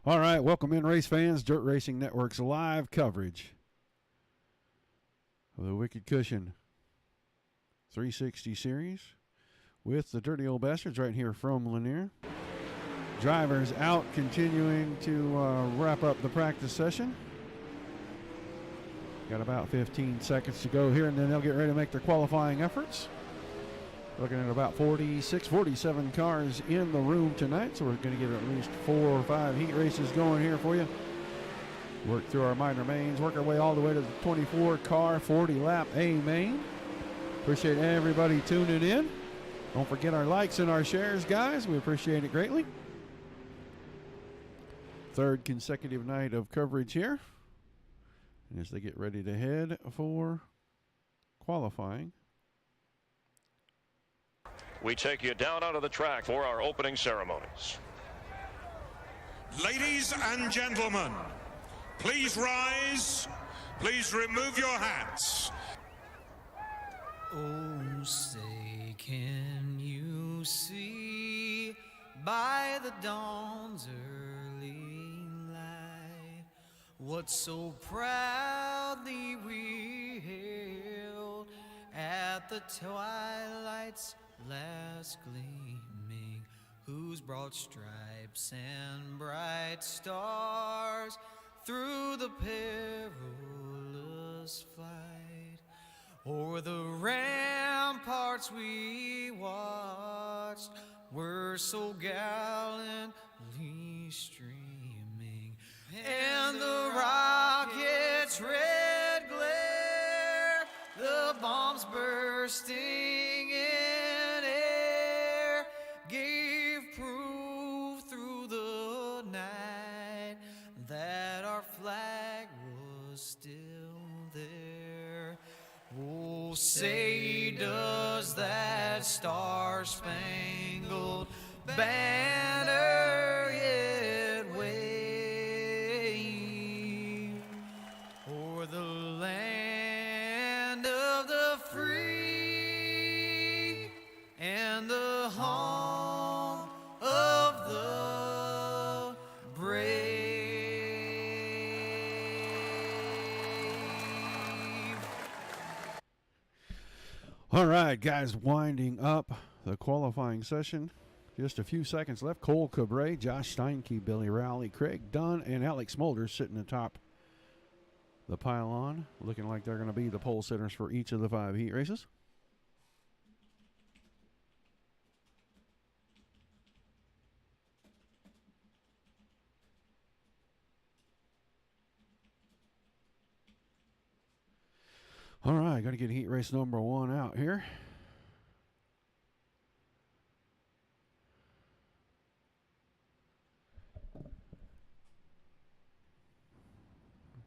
All right, welcome in, race fans. Dirt Racing Network's live coverage of the Wicked Cushion 360 series with the Dirty Old Bastards right here from Lanier. Drivers out, continuing to wrap up the practice session. Got about 15 seconds to go here, and then they'll get ready to make their qualifying efforts. Looking at about 46, 47 cars in the room tonight, so we're going to get at least 4 or 5 heat races going here for you. Work through our minor mains, work our way all the way to the 24-car, 40-lap A main. Appreciate everybody tuning in. Don't forget our likes and our shares, guys. We appreciate it greatly. Third consecutive night of coverage here. And as they get ready to head for qualifying. We take you down onto the track for our opening ceremonies. Ladies and gentlemen, please rise. Please remove your hats. Oh, say, can you see by the dawn's early light what so proudly we hailed at the twilight's last gleaming, whose broad stripes and bright stars through the perilous flight o'er the ramparts we watched were so gallantly streaming, and the rocket's red glare, the bombs bursting in air, gave proof through the night that our flag was still there. Oh, say, does that star-spangled banner yet wave o'er the land of the free and the home of the brave? All right, guys, winding up the qualifying session. Just a few seconds left. Cole Cabre, Josh Steinke, Billy Rowley, Craig Dunn, and Alex Smulders sitting atop the pylon, looking like they're going to be the pole sitters for each of the 5 heat races. All right, got to get heat race number 1 out here.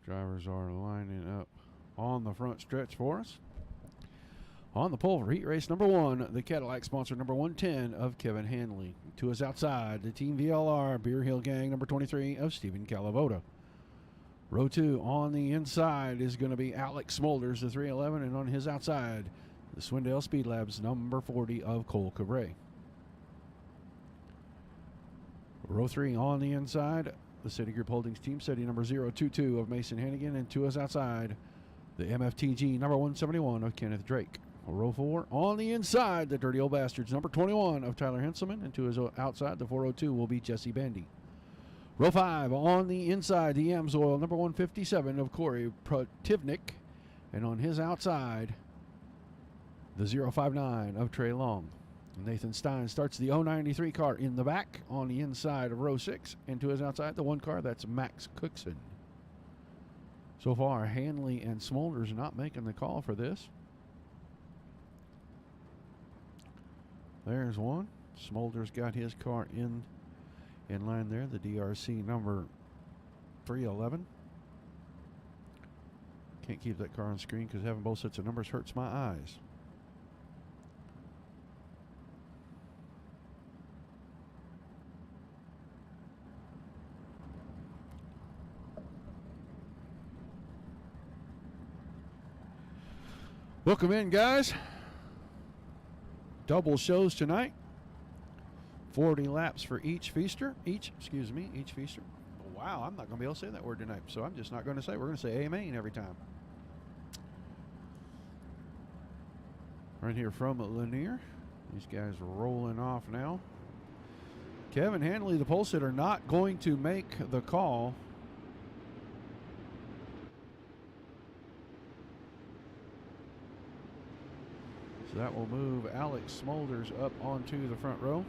Drivers are lining up on the front stretch for us. On the pole for heat race number 1, the Cadillac sponsor number 110 of Kevin Hanley. To his outside, the Team VLR Beer Hill Gang number 23 of Stephen Calavoda. Row 2 on the inside is going to be Alex Smulders, the 311, and on his outside, the Swindale Speed Labs number 40 of Cole Cabre. Row 3 on the inside, the Citigroup Holdings team, City number 022 of Mason Hannigan, and to his outside, the MFTG number 171 of Kenneth Drake. Row 4 on the inside, the Dirty Old Bastards number 21 of Tyler Henselman, and to his outside, the 402 will be Jesse Bandy. Row 5 on the inside, the Amsoil number 157 of Corey Protivnik, and on his outside, the 059 of Trey Long. Nathan Stein starts the 093 car in the back on the inside of row 6, and to his outside, the 1 car, that's Max Cookson. So far, Hanley and Smulders not making the call for this. There's one. Smulders got his car in line there, the DRC number 311. Can't keep that car on screen because having both sets of numbers hurts my eyes. Welcome in, guys. Double shows tonight. 40 laps for each feaster. Each feaster. Wow, I'm not going to be able to say that word tonight, so I'm just not going to say it. We're going to say amen every time. Right here from Lanier. These guys rolling off now. Kevin Hanley, the pole sitter, not going to make the call. So that will move Alex Smolders up onto the front row.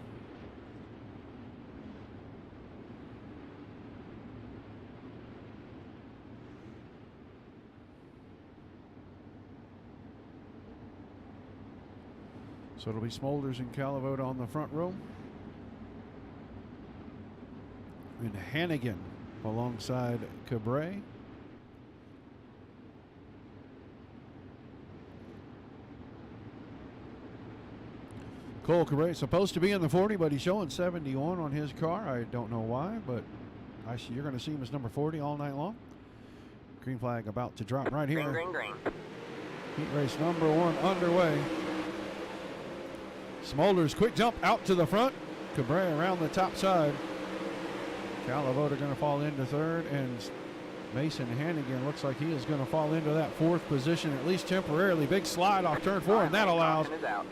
So it'll be Smolders and Calavoda on the front row. And Hannigan alongside Cabre. Cole Cabre supposed to be in the 40, but he's showing 71 on his car. I don't know why, but you're going to see him as number 40 all night long. Green flag about to drop right here. Green, green, green. Heat race number 1 underway. Smolders quick jump out to the front. Cabre around the top side. Calavoda going to fall into third, and Mason Hannigan looks like he is going to fall into that 4th position, at least temporarily. Big slide off turn 4, and that allows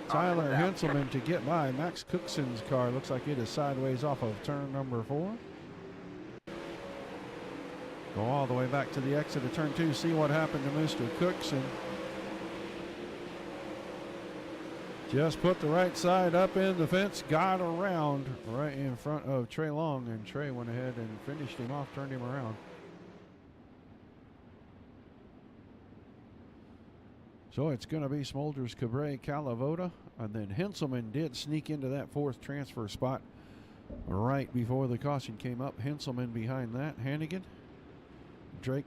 Tyler Henselman to get by. Max Cookson's car looks like it is sideways off of turn number 4. Go all the way back to the exit of turn 2, see what happened to Mr. Cookson. Just put the right side up in the fence, got around right in front of Trey Long, and Trey went ahead and finished him off, turned him around. So it's going to be Smolders, Cabre, Calavoda, and then Henselman did sneak into that 4th transfer spot right before the caution came up. Henselman behind that, Hannigan, Drake,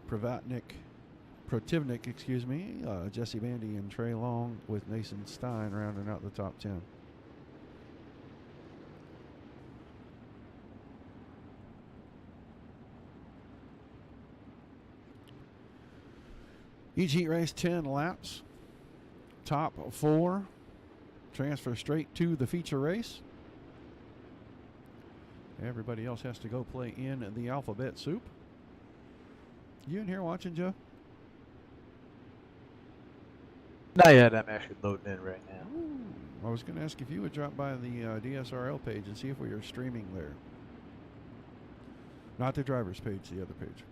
Protivnik, excuse me, Jesse Bandy and Trey Long with Nathan Stein rounding out the top 10. Each heat race 10 laps. Top 4 transfer straight to the feature race. Everybody else has to go play in the alphabet soup. You in here watching, Joe? Not yet. I'm actually loading in right now. Ooh, I was going to ask if you would drop by the DSRL page and see if we are streaming there. Not the driver's page, the other page.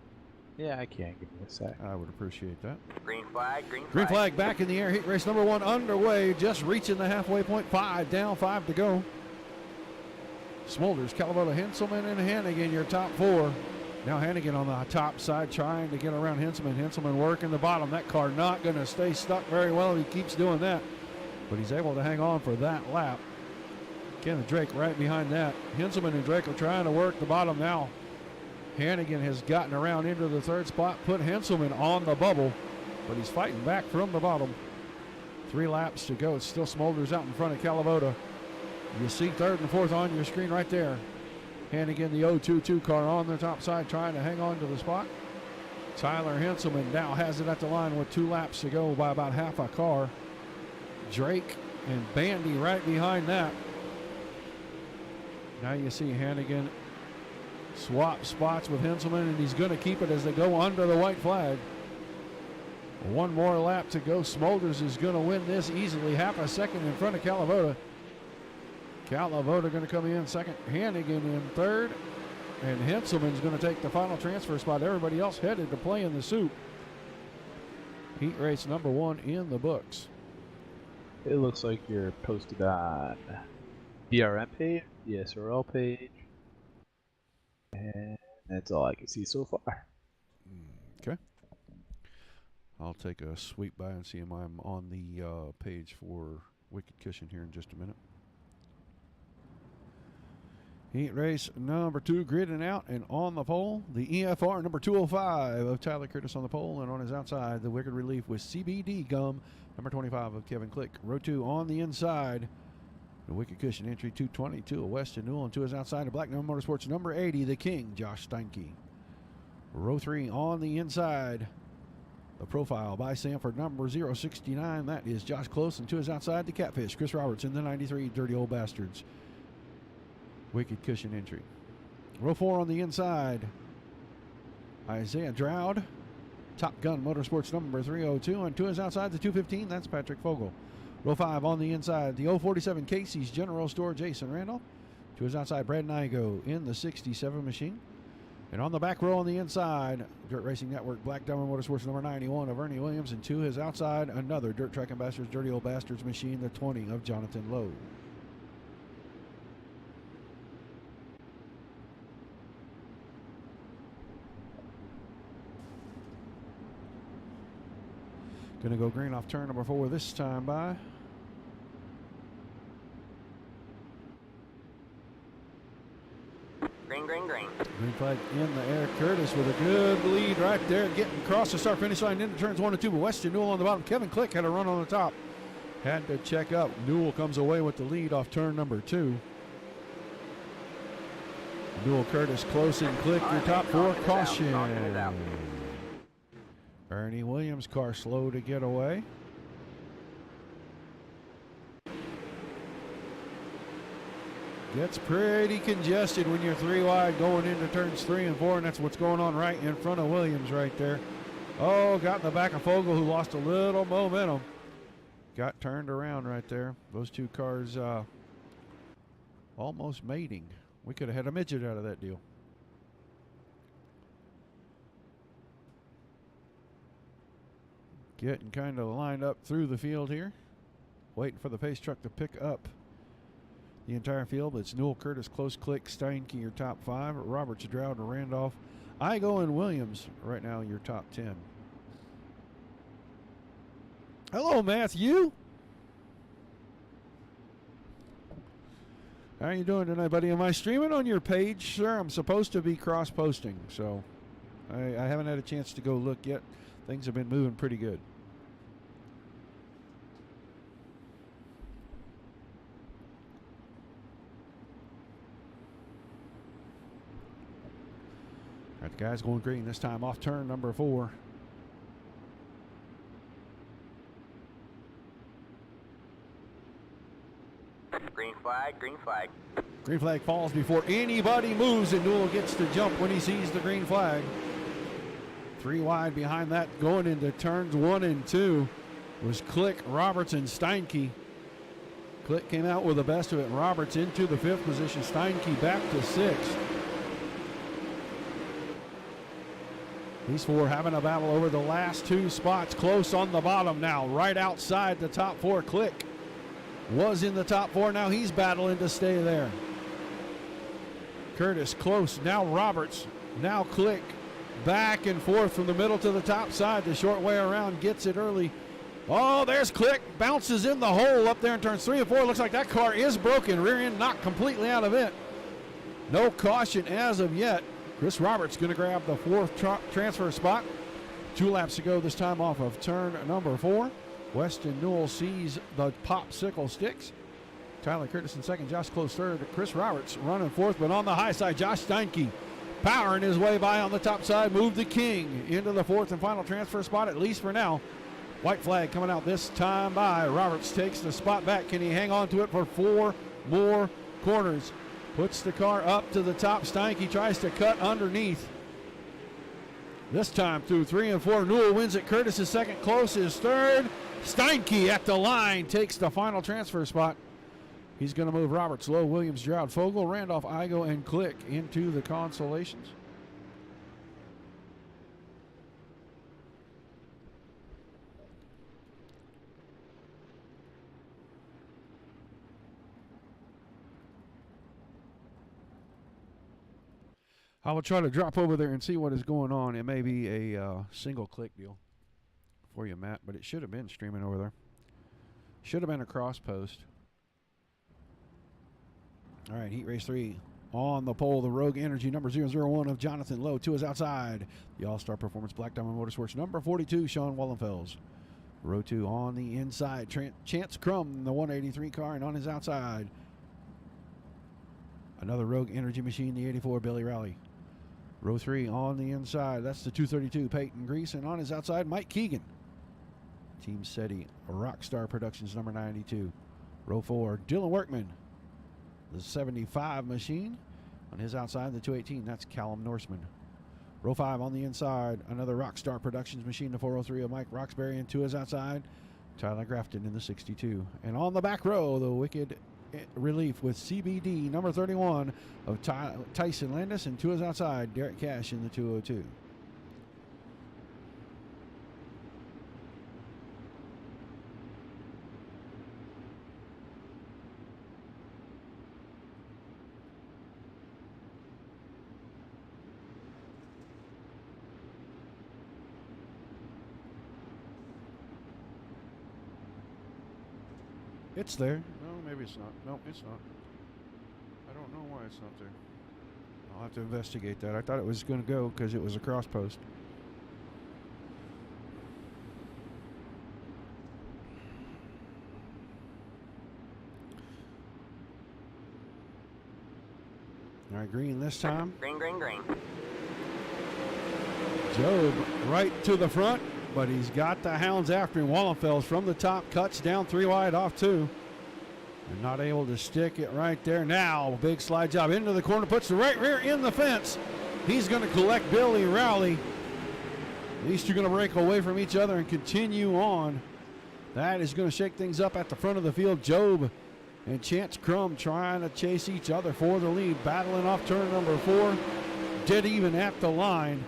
Yeah, I can. Give me a sec. I would appreciate that. Green flag, green flag. Green flag back in the air. Heat race number 1 underway. Just reaching the halfway point. 5 down, 5 to go. Smolders, Calavoda, Henselman, and Hannigan, your top 4. Now Hannigan on the top side trying to get around Henselman. Henselman working the bottom. That car not going to stay stuck very well. He keeps doing that. But he's able to hang on for that lap. Kenneth Drake right behind that. Henselman and Drake are trying to work the bottom now. Hannigan has gotten around into the 3rd spot, put Henselman on the bubble, but he's fighting back from the bottom. 3 laps to go. It's still Smolders out in front of Calavoda. You see 3rd and 4th on your screen right there. Hannigan, the 022 car on the top side, trying to hang on to the spot. Tyler Henselman now has it at the line with 2 laps to go by about half a car. Drake and Bandy right behind that. Now you see Hannigan swap spots with Henselman, and he's going to keep it as they go under the white flag. 1 more lap to go. Smolders is going to win this easily, half a second in front of Calavoda. Calavoda going to come in 2nd, Hannigan in 3rd, and Henselman's going to take the final transfer spot. Everybody else headed to play in the soup. Heat race number 1 in the books. It looks like you're posted on DRM page, DSRL page, and that's all I can see so far. Okay. I'll take a sweep by and see if I'm on the page for Wicked Cushion here in just a minute. Heat race number 2, gridding out and on the pole. The EFR number 205 of Tyler Curtis on the pole, and on his outside, the Wicked Relief with CBD gum, number 25 of Kevin Click. Row 2 on the inside. The Wicked Cushion entry 222 of Weston Newell, and to his outside, of Black Number Motorsports number 80, the King, Josh Steinke. Row 3 on the inside. The profile by Sanford number 069, that is Josh Close, and to his outside, the Catfish, Chris Roberts in the 93, Dirty Old Bastards. Wicked Cushion entry. Row 4 on the inside. Isaiah Dowd. Top Gun Motorsports number 302. And to his outside, the 215, that's Patrick Fogel. Row 5 on the inside, the 047 Casey's General Store, Jason Randolph. To his outside, Brad Nigo in the 67 machine. And on the back row on the inside, Dirt Racing Network Black Diamond Motorsports number 91 of Ernie Williams. And to his outside, another Dirt Track Ambassadors Dirty Old Bastards machine, the 20 of Jonathan Lowe. Going to go green off turn number 4 this time by. Green, green, green. Green flag in the air. Curtis with a good lead right there, getting across the start finish line into turns 1 and 2. But Weston Newell on the bottom. Kevin Click had a run on the top. Had to check up. Newell comes away with the lead off turn number 2. Newell, Curtis, close and Click. Your top 4. Caution. Ernie Williams' car slow to get away. Gets pretty congested when you're 3 wide going into turns 3 and 4, and that's what's going on right in front of Williams right there. Oh, got in the back of Fogel, who lost a little momentum. Got turned around right there. Those two cars almost mating. We could have had a midget out of that deal. Getting kind of lined up through the field here. Waiting for the pace truck to pick up the entire field. But it's Newell, Curtis, Close, Click, Steinke, your top 5. Roberts, Dowd, Randolph, Igo, and Williams right now your top 10. Hello, Matthew. How are you doing tonight, buddy? Am I streaming on your page, sir? I'm supposed to be cross-posting, so I haven't had a chance to go look yet. Things have been moving pretty good. All right, the guy's going green this time off turn number 4. Green flag, green flag. Green flag falls before anybody moves, and Newell gets to jump when he sees the green flag. 3 wide behind that going into turns 1 and 2 was Click, Roberts, and Steinke. Click came out with the best of it. Roberts into the 5th position. Steinke back to 6th. These 4 having a battle over the last 2 spots. Close on the bottom now, right outside the top 4. Click was in the top 4. Now he's battling to stay there. Curtis close. Now Roberts. Now Click. Back and forth from the middle to the top side. The short way around gets it early. Oh, there's Click. Bounces in the hole up there in turns 3 and 4. Looks like that car is broken. Rear end knocked completely out of it. No caution as of yet. Chris Roberts going to grab the 4th transfer spot. 2 laps to go this time off of turn number 4. Weston Newell sees the popsicle sticks. Tyler Curtis in 2nd. Josh Close 3rd. Chris Roberts running 4th, but on the high side, Josh Steinke powering his way by on the top side. Moved the King into the 4th and final transfer spot, at least for now. White flag coming out this time by. Roberts takes the spot back. Can he hang on to it for 4 more corners? Puts the car up to the top. Steinke tries to cut underneath. This time through 3 and 4. Newell wins it. Curtis is 2nd. Close is 3rd. Steinke at the line takes the final transfer spot. He's going to move Roberts, Lowe, Williams, Dowd, Fogel, Randolph, Igo, and Click into the consolations. I will try to drop over there and see what is going on. It may be a single click deal for you, Matt, but it should have been streaming over there. Should have been a cross post. All right, Heat Race 3 on the pole. The Rogue Energy number 001 of Jonathan Lowe. To his outside, the All-Star Performance Black Diamond Motorsports number 42, Sean Wallenfels. Row 2 on the inside, Chance Crum, the 183 car, and on his outside, another Rogue Energy machine, the 84, Billy Rowley. Row 3 on the inside, that's the 232, Peyton Grease, and on his outside, Mike Keegan. Team SETI, Rockstar Productions number 92. Row 4, Dylan Workman, the 75 machine. On his outside, the 218, that's Callum Norseman. Row 5 on the inside. Another Rockstar Productions machine, the 403 of Mike Roxbury, and 2 is outside. Tyler Grafton in the 62. And on the back row, the Wicked Relief with CBD number 31 of Tyson Landis, and 2 is outside. Derek Cash in the 202. It's there. No, maybe it's not. No, it's not. I don't know why it's not there. I'll have to investigate that. I thought it was going to go because it was a cross post. All right, green this time. Green, green, green. Job right to the front, but he's got the hounds after him. Wallenfels from the top, cuts down 3 wide off 2. And not able to stick it right there. Now, big slide job into the corner, puts the right rear in the fence. He's going to collect Billy Rowley. These two are going to break away from each other and continue on. That is going to shake things up at the front of the field. Job and Chance Crum trying to chase each other for the lead, battling off turn number 4. Dead even at the line.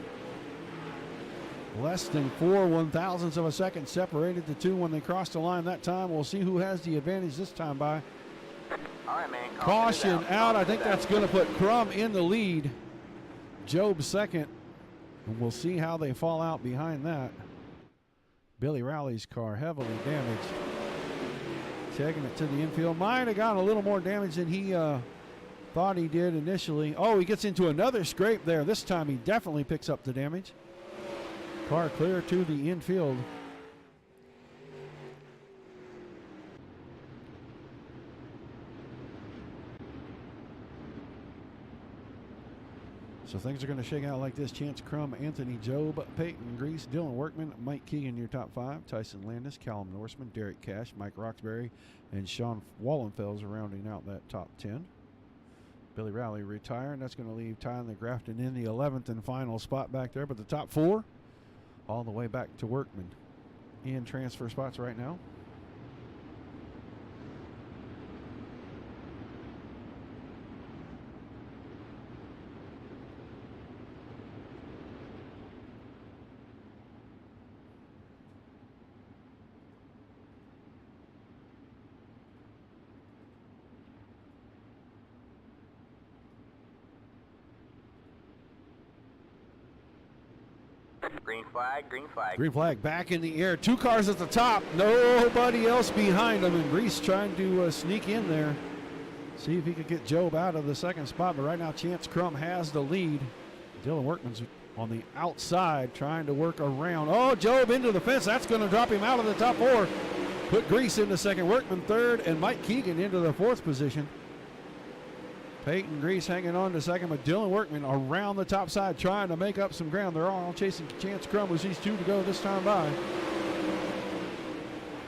Less than 4 1/1000ths of a second separated the two when they crossed the line that time. We'll see who has the advantage this time by. All right, man. Caution out. I think that's going to put Crum in the lead. Job second. And we'll see how they fall out behind that. Billy Rowley's car heavily damaged. Taking it to the infield. Might have gotten a little more damage than he thought he did initially. Oh, he gets into another scrape there. This time he definitely picks up the damage. Car clear to the infield. So things are going to shake out like this. Chance Crum, Anthony Job, Peyton Grease, Dylan Workman, Mike Keegan, your top 5. Tyson Landis, Callum Norseman, Derek Cash, Mike Roxbury, and Sean Wallenfels rounding out that top 10. Billy Rowley retiring. That's going to leave Tyler Grafton in the 11th and final spot back there. But the top 4 all the way back to Workman in transfer spots right now. Green flag, green flag. Green flag back in the air. 2 cars at the top. Nobody else behind them. And Grease trying to sneak in there. See if he could get Job out of the second spot. But right now, Chance Crum has the lead. Dylan Workman's on the outside trying to work around. Oh, Job into the fence. That's going to drop him out of the top 4. Put Grease into second. Workman third. And Mike Keegan into the 4th position. Peyton Grease hanging on to second, but Dylan Workman around the top side trying to make up some ground. They're all chasing Chance Crum, who sees 2 to go this time by.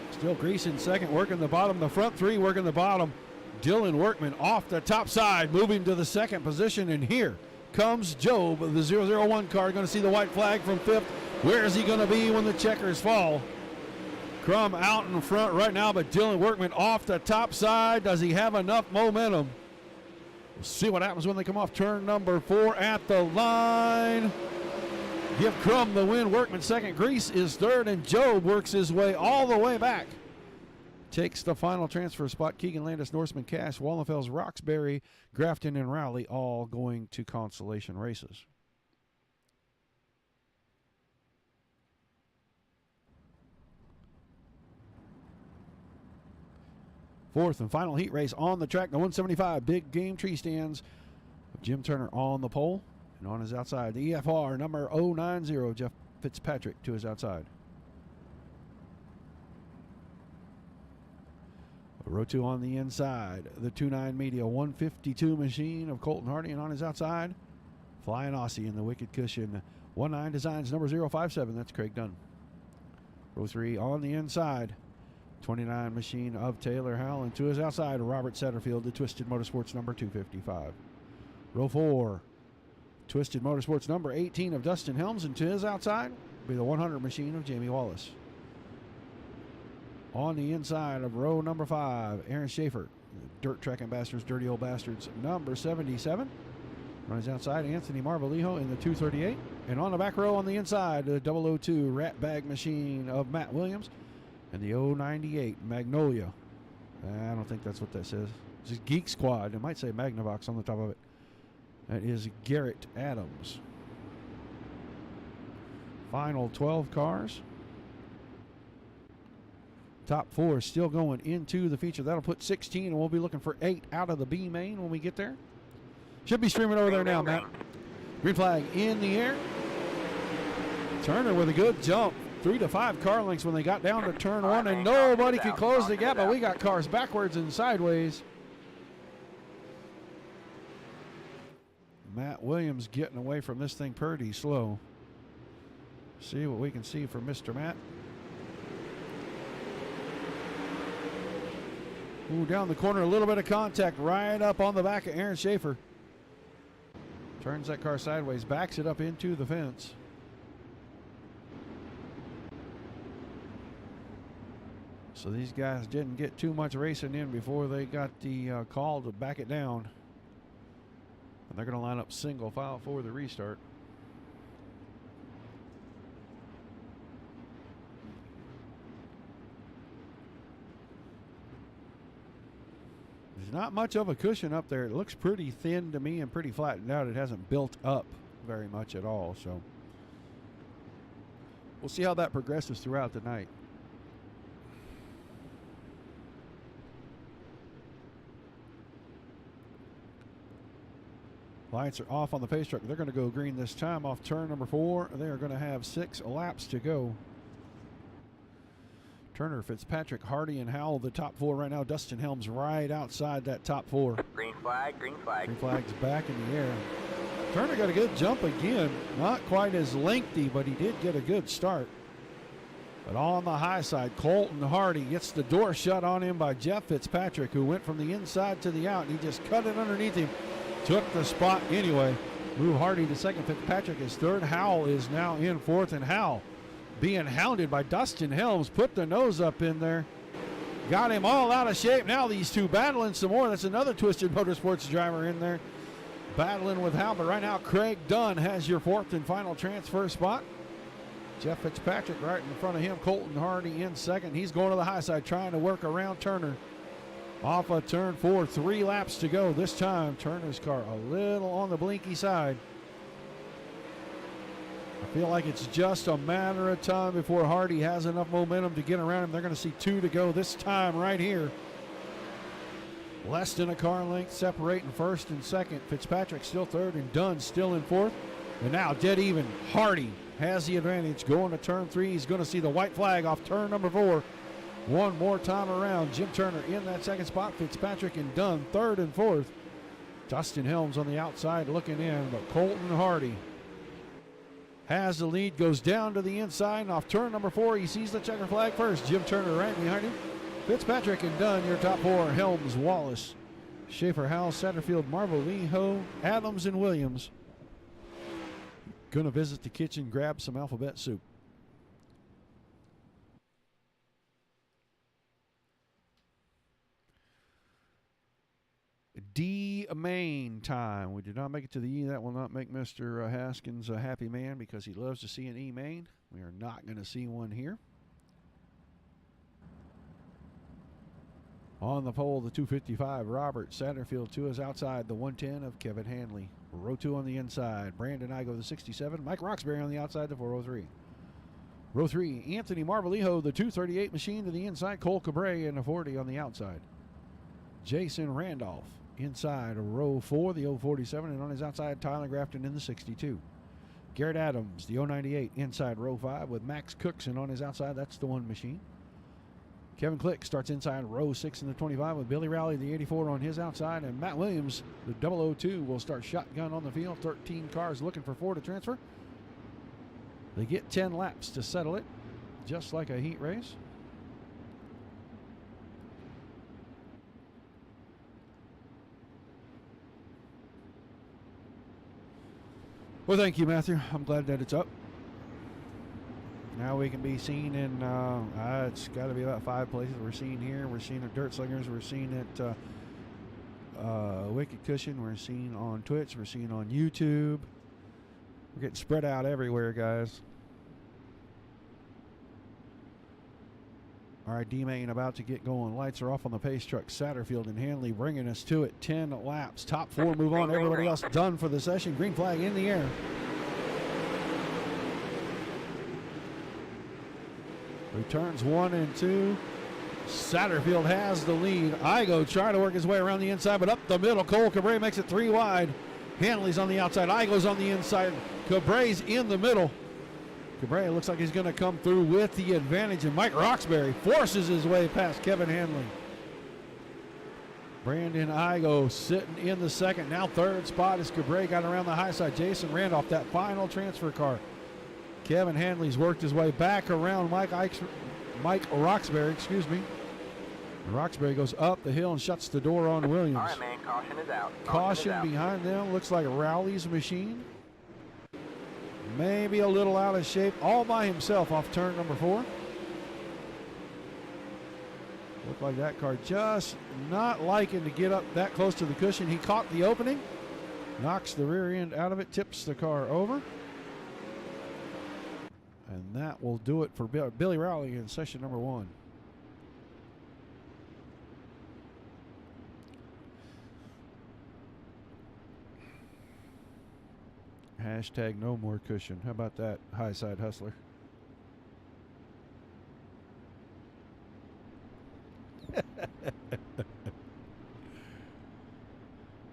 Still Grease in second, working the bottom. The front 3 working the bottom. Dylan Workman off the top side, moving to the second position. And here comes Job, the 001 car. Going to see the white flag from 5th. Where is he going to be when the checkers fall? Crum out in front right now, but Dylan Workman off the top side. Does he have enough momentum? We'll see what happens when they come off turn number 4 at the line. Give Crum the win. Workman second. Grease is third, and Job works his way all the way back. Takes the final transfer spot. Keegan, Landis, Norseman, Cash, Wallenfels, Roxbury, Grafton, and Rowley all going to consolation races. Fourth and final heat race on the track. The 175 Big Game Tree Stands. Jim Turner on the pole. And on his outside, the EFR number 090, Jeff Fitzpatrick to his outside. Row 2 on the inside. The 29 Media 152 machine of Colton Hardy. And on his outside, Flying Aussie in the Wicked Cushion 19 Designs number 057. That's Craig Dunn. Row 3 on the inside. 29 machine of Taylor Howell, and to his outside, Robert Satterfield, the Twisted Motorsports number 255. Row 4, Twisted Motorsports number 18 of Dustin Helms, and to his outside will be the 100 machine of Jamie Wallace. On the inside of row number 5, Aaron Schaefer, Dirt Track Ambassadors, Dirty Old Bastards, number 77. Runs outside, Anthony Marvalijo in the 238. And on the back row on the inside, the 002 Rat Bag Machine of Matt Williams and the 098 Magnolia. I don't think that's what that says. It's Geek Squad. It might say Magnavox on the top of it. That is Garrett Adams. Final 12 cars. Top 4 is still going into the feature. That'll put 16, and we'll be looking for 8 out of the B main when we get there. Should be streaming over there now, Matt. Green flag in the air. Turner with a good jump. 3 to 5 car lengths when they got down to turn 1, and nobody could close the gap, but we got cars backwards and sideways. Matt Williams getting away from this thing pretty slow. See what we can see from Mr. Matt. Ooh, down the corner, a little bit of contact right up on the back of Aaron Schaefer. Turns that car sideways, backs it up into the fence. So these guys didn't get too much racing in before they got the call to back it down. And they're going to line up single file for the restart. There's not much of a cushion up there. It looks pretty thin to me and pretty flattened out. It hasn't built up very much at all. So we'll see how that progresses throughout the night. Lights are off on the pace truck. They're going to go green this time off turn number 4. They are going to have 6 laps to go. Turner, Fitzpatrick, Hardy, and Howell, the top 4 right now. Dustin Helms right outside that top 4. Green flag, green flag. Green flag's back in the air. Turner got a good jump again. Not quite as lengthy, but he did get a good start. But on the high side, Colton Hardy gets the door shut on him by Jeff Fitzpatrick, who went from the inside to the out, and he just cut it underneath him. Took the spot anyway. Move Hardy to second. Fitzpatrick is third. Howell is now in fourth, and Howell being hounded by Dustin Helms. Put the nose up in there. Got him all out of shape. Now these two battling some more. That's another Twisted Motorsports driver in there battling with Howell. But right now, Craig Dunn has your fourth and final transfer spot. Jeff Fitzpatrick right in front of him. Colton Hardy in second. He's going to the high side, trying to work around Turner. Off of turn 4, 3 laps to go. This time, Turner's car a little on the blinky side. I feel like it's just a matter of time before Hardy has enough momentum to get around him. They're going to see 2 to go this time right here. Less than a car length separating first and second. Fitzpatrick still third, and Dunn still in fourth. And now dead even. Hardy has the advantage going to turn 3. He's going to see the white flag off turn number 4. One more time around. Jim Turner in that second spot. Fitzpatrick and Dunn third and fourth. Dustin Helms on the outside looking in, but Colton Hardy has the lead, goes down to the inside, and off turn number 4, he sees the checker flag first. Jim Turner right behind him. Fitzpatrick and Dunn, your top 4. Helms, Wallace, Schaefer, Howell, Satterfield, Marvalijo, Adams, and Williams. Gonna visit the kitchen, grab some alphabet soup. D main time. We did not make it to the E. That will not make Mr. Haskins a happy man because he loves to see an E main. We are not going to see one here. On the pole, the 255, Robert Satterfield to his outside, the 110 of Kevin Hanley. Row 2 on the inside, Brandon Igo, the 67, Mike Roxbury on the outside, the 403. Row 3, Anthony Marvalijo, the 238 machine to the inside, Cole Cabre, and the 40 on the outside. Jason Randolph inside row 4, the 047, and on his outside, Tyler Grafton in the 62. Garrett Adams, the 098, inside row 5 with Max Cookson on his outside. That's the 1 machine. Kevin Click starts inside row 6 in the 25 with Billy Rowley, the 84, on his outside. And Matt Williams, the 002, will start shotgun on the field. 13 cars looking for 4 to transfer. They get 10 laps to settle it, just like a heat race. Well, thank you, Matthew. I'm glad that it's up. Now we can be seen in, it's got to be about 5 places. We're seen here. We're seen at Dirt Slingers. We're seen at Wicked Cushion. We're seen on Twitch. We're seen on YouTube. We're getting spread out everywhere, guys. All right, D-Main about to get going. Lights are off on the pace truck. Satterfield and Hanley bringing us to it. 10 laps. Top 4 move on. Everybody else done for the session. Green flag in the air. Returns 1 and 2. Satterfield has the lead. Igo trying to work his way around the inside, but up the middle. Cole Cabrera makes it 3 wide. Hanley's on the outside. Igo's on the inside. Cabrera's in the middle. Cabrera looks like he's going to come through with the advantage, and Mike Roxbury forces his way past Kevin Hanley. Brandon Igo sitting in the second. Now third spot as Cabrera got around the high side. Jason Randolph, that final transfer car. Kevin Hanley's worked his way back around Mike Roxbury, excuse me. Roxbury goes up the hill and shuts the door on Williams. All right, man. Caution is out. Caution behind them. Looks like Rowley's machine. Maybe a little out of shape, all by himself off turn number 4. Looked like that car just not liking to get up that close to the cushion. He caught the opening, knocks the rear end out of it, tips the car over. And that will do it for Billy Rowley in session number 1. Hashtag no more cushion. How about that, high side hustler?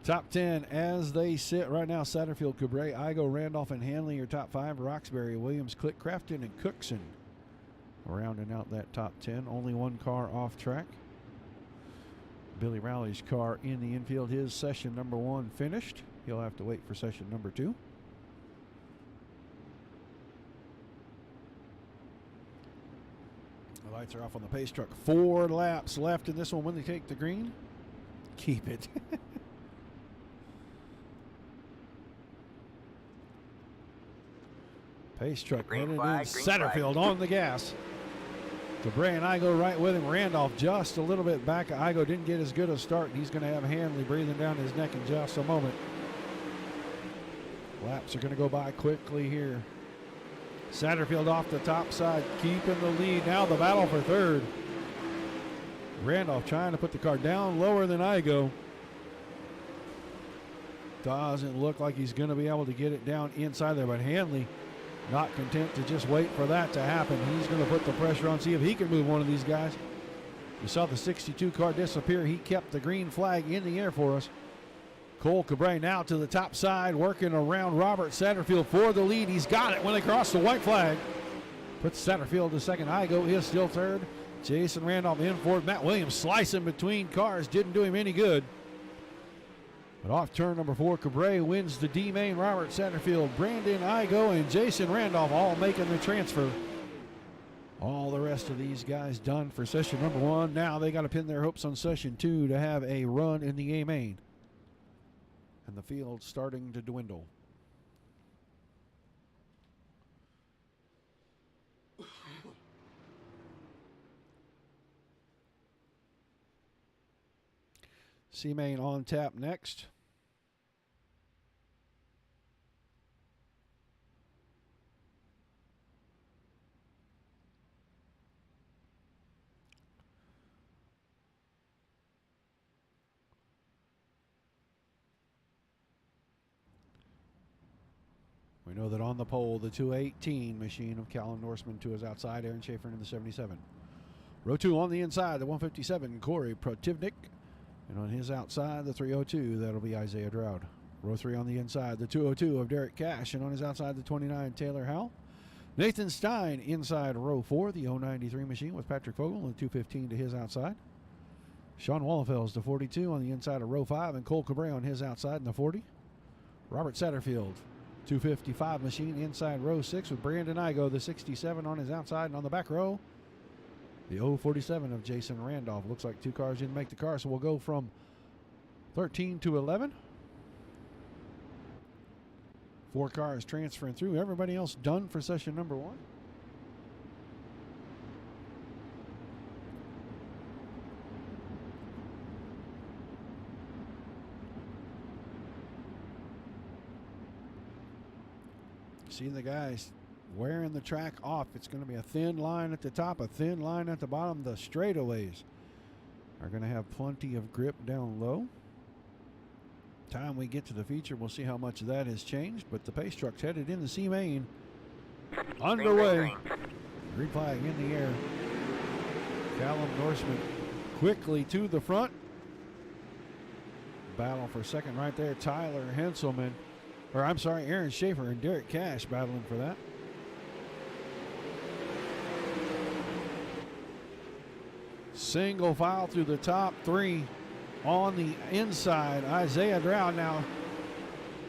Top 10 as they sit right now. Satterfield, Cabrera, Igo, Randolph, and Hanley are top 5. Roxbury, Williams, Click, Crafton, and Cookson rounding out that top 10. Only one car off track. Billy Rowley's car in the infield. His session number 1 finished. He'll have to wait for session number 2. The lights are off on the pace truck. 4 laps left in this one. When they take the green, keep it. Pace truck headed in. Satterfield on the gas. Cabrera and Igo right with him. Randolph just a little bit back. Igo didn't get as good a start, and he's going to have Hanley breathing down his neck in just a moment. Laps are going to go by quickly here. Satterfield off the top side, keeping the lead. Now the battle for third. Randolph trying to put the car down lower than Igo. Doesn't look like he's going to be able to get it down inside there, but Hanley not content to just wait for that to happen. He's going to put the pressure on, see if he can move one of these guys. You saw the 62 car disappear. He kept the green flag in the air for us. Cole Cabrera now to the top side, working around Robert Satterfield for the lead. He's got it when they cross the white flag. Puts Satterfield to second. Igo is still third. Jason Randolph in fourth. Matt Williams slicing between cars. Didn't do him any good. But off turn number 4, Cabrera wins the D-Main. Robert Satterfield, Brandon Igo, and Jason Randolph all making the transfer. All the rest of these guys done for session number 1. Now they got to pin their hopes on session 2 to have a run in the A-Main. And the field starting to dwindle. C-Main on tap next. We know that on the pole, the 218 machine of Callum Norseman to his outside, Aaron Schaefer in the 77. Row 2 on the inside, the 157, Corey Protivnik. And on his outside, the 302, that'll be Isaiah Dowd. Row 3 on the inside, the 202 of Derek Cash. And on his outside, the 29, Taylor Howell. Nathan Stein inside row 4, the 093 machine with Patrick Fogel, and the 215 to his outside. Sean Wallenfels, the 42 on the inside of row 5, and Cole Cabrera on his outside in the 40. Robert Satterfield, 255 machine inside row 6 with Brandon Igo, the 67 on his outside, and on the back row, the 047 of Jason Randolph. Looks like 2 cars didn't make the car, so we'll go from 13 to 11. 4 cars transferring through. Everybody else done for session number 1. See the guys wearing the track off. It's going to be a thin line at the top, a thin line at the bottom. The straightaways are going to have plenty of grip down low. Time we get to the feature, we'll see how much that has changed. But the pace truck's headed in the C main. Underway. Green flag in the air. Callum Norseman quickly to the front. Battle for second right there. Tyler Henselman. Or I'm sorry, Aaron Schaefer and Derek Cash battling for that. Single file through the top 3 on the inside. Isaiah Drow now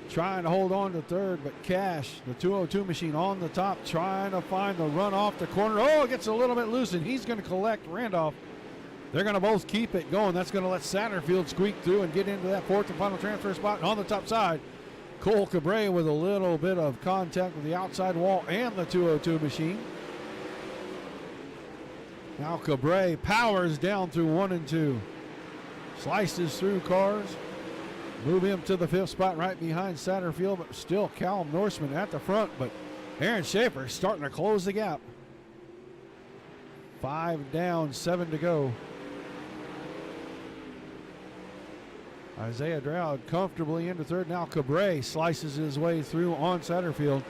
trying to hold on to third, but Cash, the 202 machine on the top, trying to find the run off the corner. Oh, it gets a little bit loose, and he's going to collect Randolph. They're going to both keep it going. That's going to let Satterfield squeak through and get into that fourth and final transfer spot. And on the top side, Cole Cabrera with a little bit of contact with the outside wall and the 202 machine. Now Cabrera powers down through 1 and 2. Slices through cars. Move him to the 5th spot right behind Satterfield, but still Callum Norseman at the front. But Aaron Schaefer starting to close the gap. 5 down, 7 to go. Isaiah Dowd comfortably into third. Now Cabrera slices his way through on Satterfield.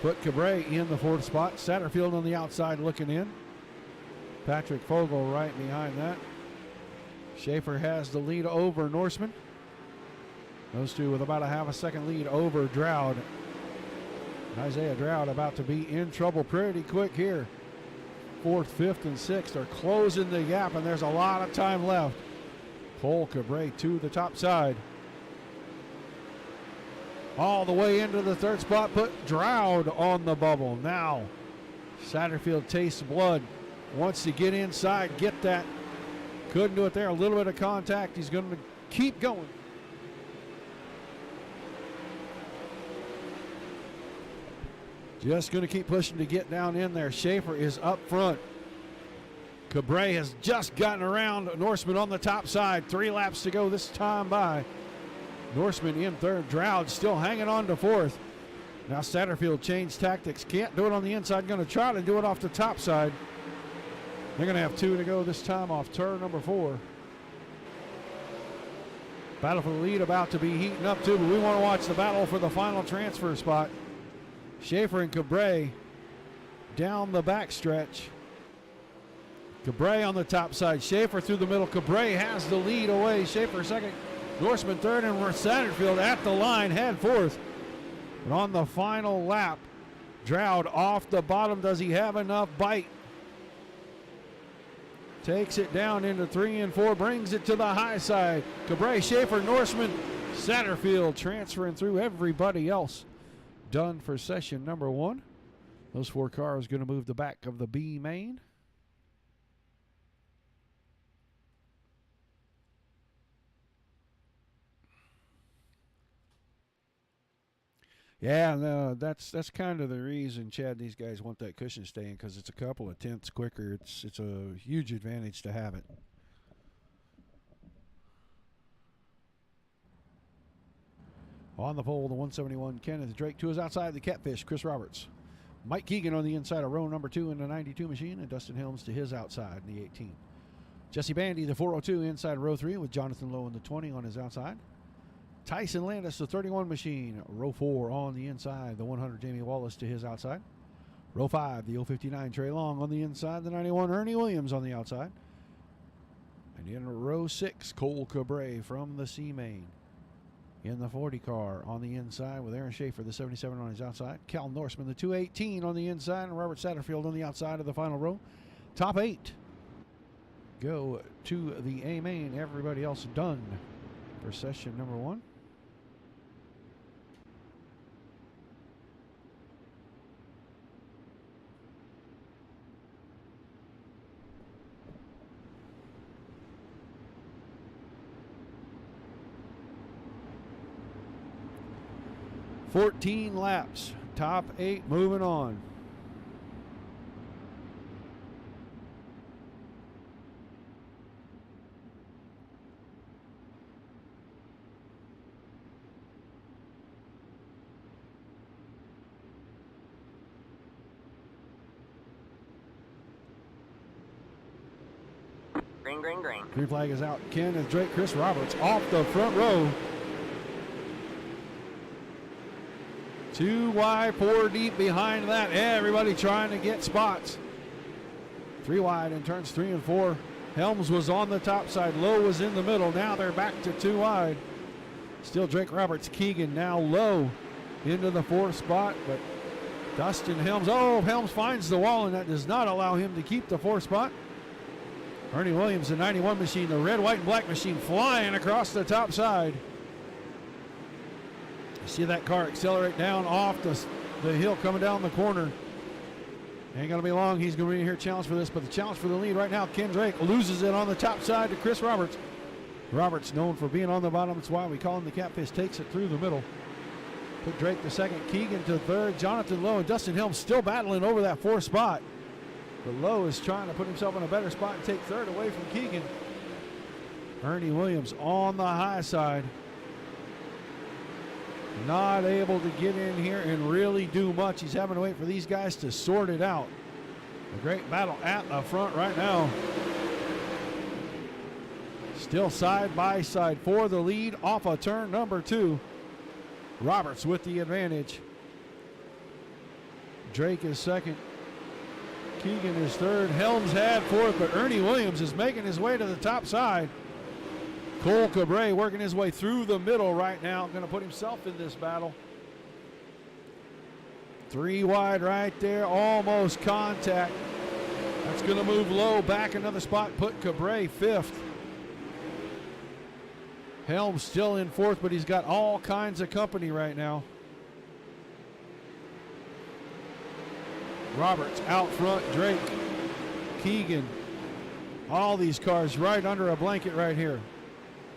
Put Cabrera in the 4th spot. Satterfield on the outside looking in. Patrick Fogel right behind that. Schaefer has the lead over Norseman. Those two with about a half a second lead over Dowd. Isaiah Dowd about to be in trouble pretty quick here. 4th, 5th, and 6th are closing the gap, and there's a lot of time left. Cole Cabrera to the top side. All the way into the 3rd spot, put Dowd on the bubble. Now, Satterfield tastes blood. Wants to get inside, get that. Couldn't do it there. A little bit of contact. He's going to keep going. Just going to keep pushing to get down in there. Schaefer is up front. Cabrera has just gotten around Norseman on the top side. 3 laps to go this time by. Norseman in 3rd. Dowd still hanging on to 4th. Now Satterfield changed tactics. Can't do it on the inside. Going to try to do it off the top side. They're going to have 2 to go this time off turn number 4. Battle for the lead about to be heating up too, but we want to watch the battle for the final transfer spot. Schaefer and Cabrera down the backstretch. Cabrera on the top side. Schaefer through the middle. Cabrera has the lead away. Schaefer second. Norseman third, and Satterfield at the line, head 4th. But on the final lap, Dowd off the bottom. Does he have enough bite? Takes it down into 3 and 4, brings it to the high side. Cabrera, Schaefer, Norseman, Satterfield transferring through. Everybody else done for session number 1. Those 4 cars going to move the back of the B main. Yeah, no, that's kind of the reason, Chad, these guys want that cushion staying, because it's a couple of tenths quicker. It's a huge advantage to have it. On the pole, the 171, Kenneth Drake. To his outside, the Catfish, Chris Roberts. Mike Keegan on the inside of row number 2 in the 92 machine, and Dustin Helms to his outside in the 18. Jesse Bandy, the 402, inside row 3, with Jonathan Lowe in the 20 on his outside. Tyson Landis, the 31 machine, row 4 on the inside. The 100, Jamie Wallace to his outside. Row 5, the 059, Trey Long on the inside. The 91, Ernie Williams on the outside. And in row 6, Cole Cabrera from the C main. In the 40 car on the inside with Aaron Schaefer, the 77 on his outside. Cal Norseman, the 218 on the inside. And Robert Satterfield on the outside of the final row. Top 8 go to the A main. Everybody else done for session number 1. 14 laps. Top 8 moving on. Green, green, green. Green flag is out. Ken and Drake. Chris Roberts off the front row. 2 wide, 4 deep behind that. Everybody trying to get spots. 3 wide in turns 3 and 4. Helms was on the top side. Lowe was in the middle. Now they're back to 2 wide. Still Drake Roberts. Keegan now Lowe into the 4th spot. But Dustin Helms. Oh, Helms finds the wall, and that does not allow him to keep the 4th spot. Ernie Williams, the 91 machine, the red, white, and black machine flying across the top side. You see that car accelerate down off the hill coming down the corner. Ain't going to be long. He's going to be here challenge for this, but the challenge for the lead right now, Ken Drake loses it on the top side to Chris Roberts. Roberts known for being on the bottom. That's why we call him the catfish. Takes it through the middle. Put Drake to 2nd, Keegan to 3rd, Jonathan Lowe and Dustin Helms still battling over that 4th spot. But Lowe is trying to put himself in a better spot and take 3rd away from Keegan. Ernie Williams on the high side. Not able to get in here and really do much. He's having to wait for these guys to sort it out. A great battle at the front right now. Still side by side for the lead off of turn number 2. Roberts with the advantage. Drake is 2nd. Keegan is 3rd. Helms had 4th, but Ernie Williams is making his way to the top side. Cole Cabre working his way through the middle right now. Going to put himself in this battle. 3 wide right there. Almost contact. That's going to move Lowe back another spot. Put Cabre 5th. Helms still in 4th, but he's got all kinds of company right now. Roberts out front, Drake, Keegan, all these cars right under a blanket right here.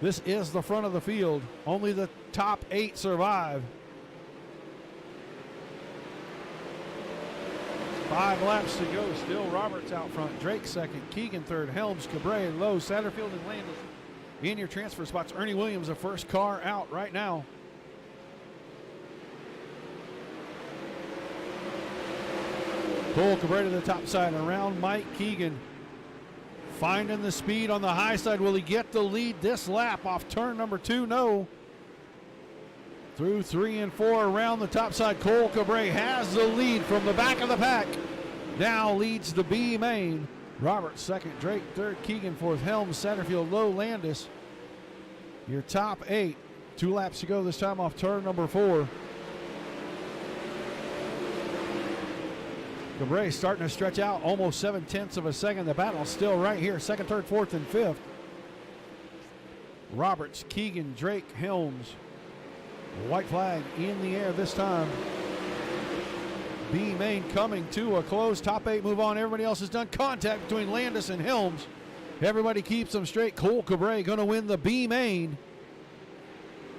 This is the front of the field. Only the top 8 survive. 5 laps to go. Still Roberts out front, Drake 2nd, Keegan 3rd, Helms, Cabre, Lowe, Satterfield, and Landis in your transfer spots. Ernie Williams, the first car out right now. Cole Cabre to the top side, around Mike Keegan. Finding the speed on the high side. Will he get the lead this lap off turn number 2? No. Through 3 and 4 around the top side. Cole Cabre has the lead from the back of the pack. Now leads the B main. Roberts 2nd, Drake 3rd, Keegan 4th, Helms, Satterfield, Lowe, Landis. Your top 8. 2 laps to go this time off turn number 4. Cabre starting to stretch out almost 7/10 of a second. The battle still right here. 2nd, 3rd, 4th, and 5th. Roberts, Keegan, Drake, Helms. White flag in the air this time. B main coming to a close. Top 8 move on. Everybody else has done contact between Landis and Helms. Everybody keeps them straight. Cole Cabre going to win the B main.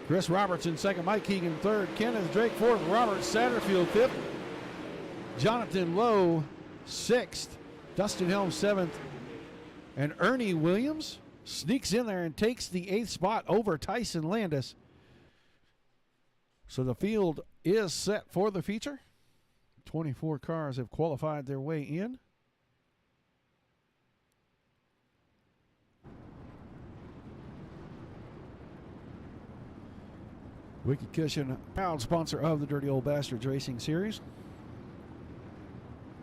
Chris Roberts in 2nd. Mike Keegan 3rd. Kenneth Drake 4th. Roberts Satterfield 5th. Jonathan Lowe 6th. Dustin Helms 7th. And Ernie Williams sneaks in there and takes the 8th spot over Tyson Landis. So the field is set for the feature. 24 cars have qualified their way in. Wicked Cushion, proud sponsor of the Dirty Old Bastards Racing Series.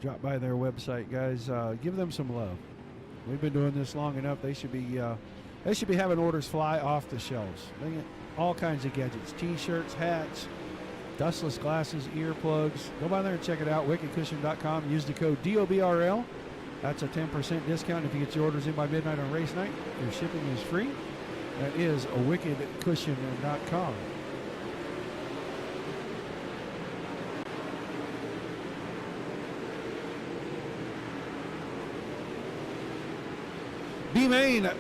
Drop by their website, guys. Give them some love. We've been doing this long enough. They should be having orders fly off the shelves. They get all kinds of gadgets, T-shirts, hats, dustless glasses, earplugs. Go by there and check it out. WickedCushion.com. Use the code DOBRL. That's a 10% discount if you get your orders in by midnight on race night. Your shipping is free. That is WickedCushion.com. B main,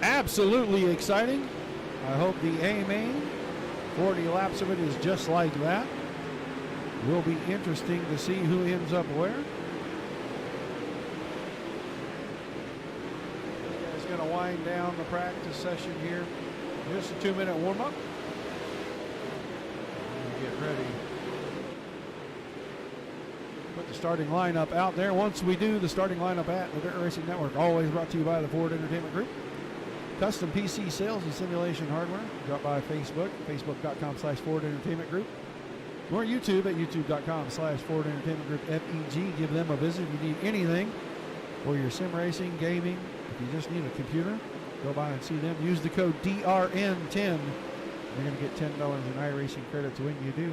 absolutely exciting. I hope the A main 40 laps of it is just like that. Will be interesting to see who ends up where. It's going to wind down the practice session here. Just a 2-minute warm-up. Get ready. Put the starting lineup out there. Once we do, the starting lineup at the Dirt Racing Network, always brought to you by the Ford Entertainment Group. Custom PC sales and simulation hardware. Drop by Facebook, facebook.com/Ford Entertainment Group. Or YouTube at youtube.com/Ford Entertainment Group FEG. Give them a visit if you need anything for your sim racing, gaming. If you just need a computer, go by and see them. Use the code DRN10. You're going to get $10 in iRacing credits when you do.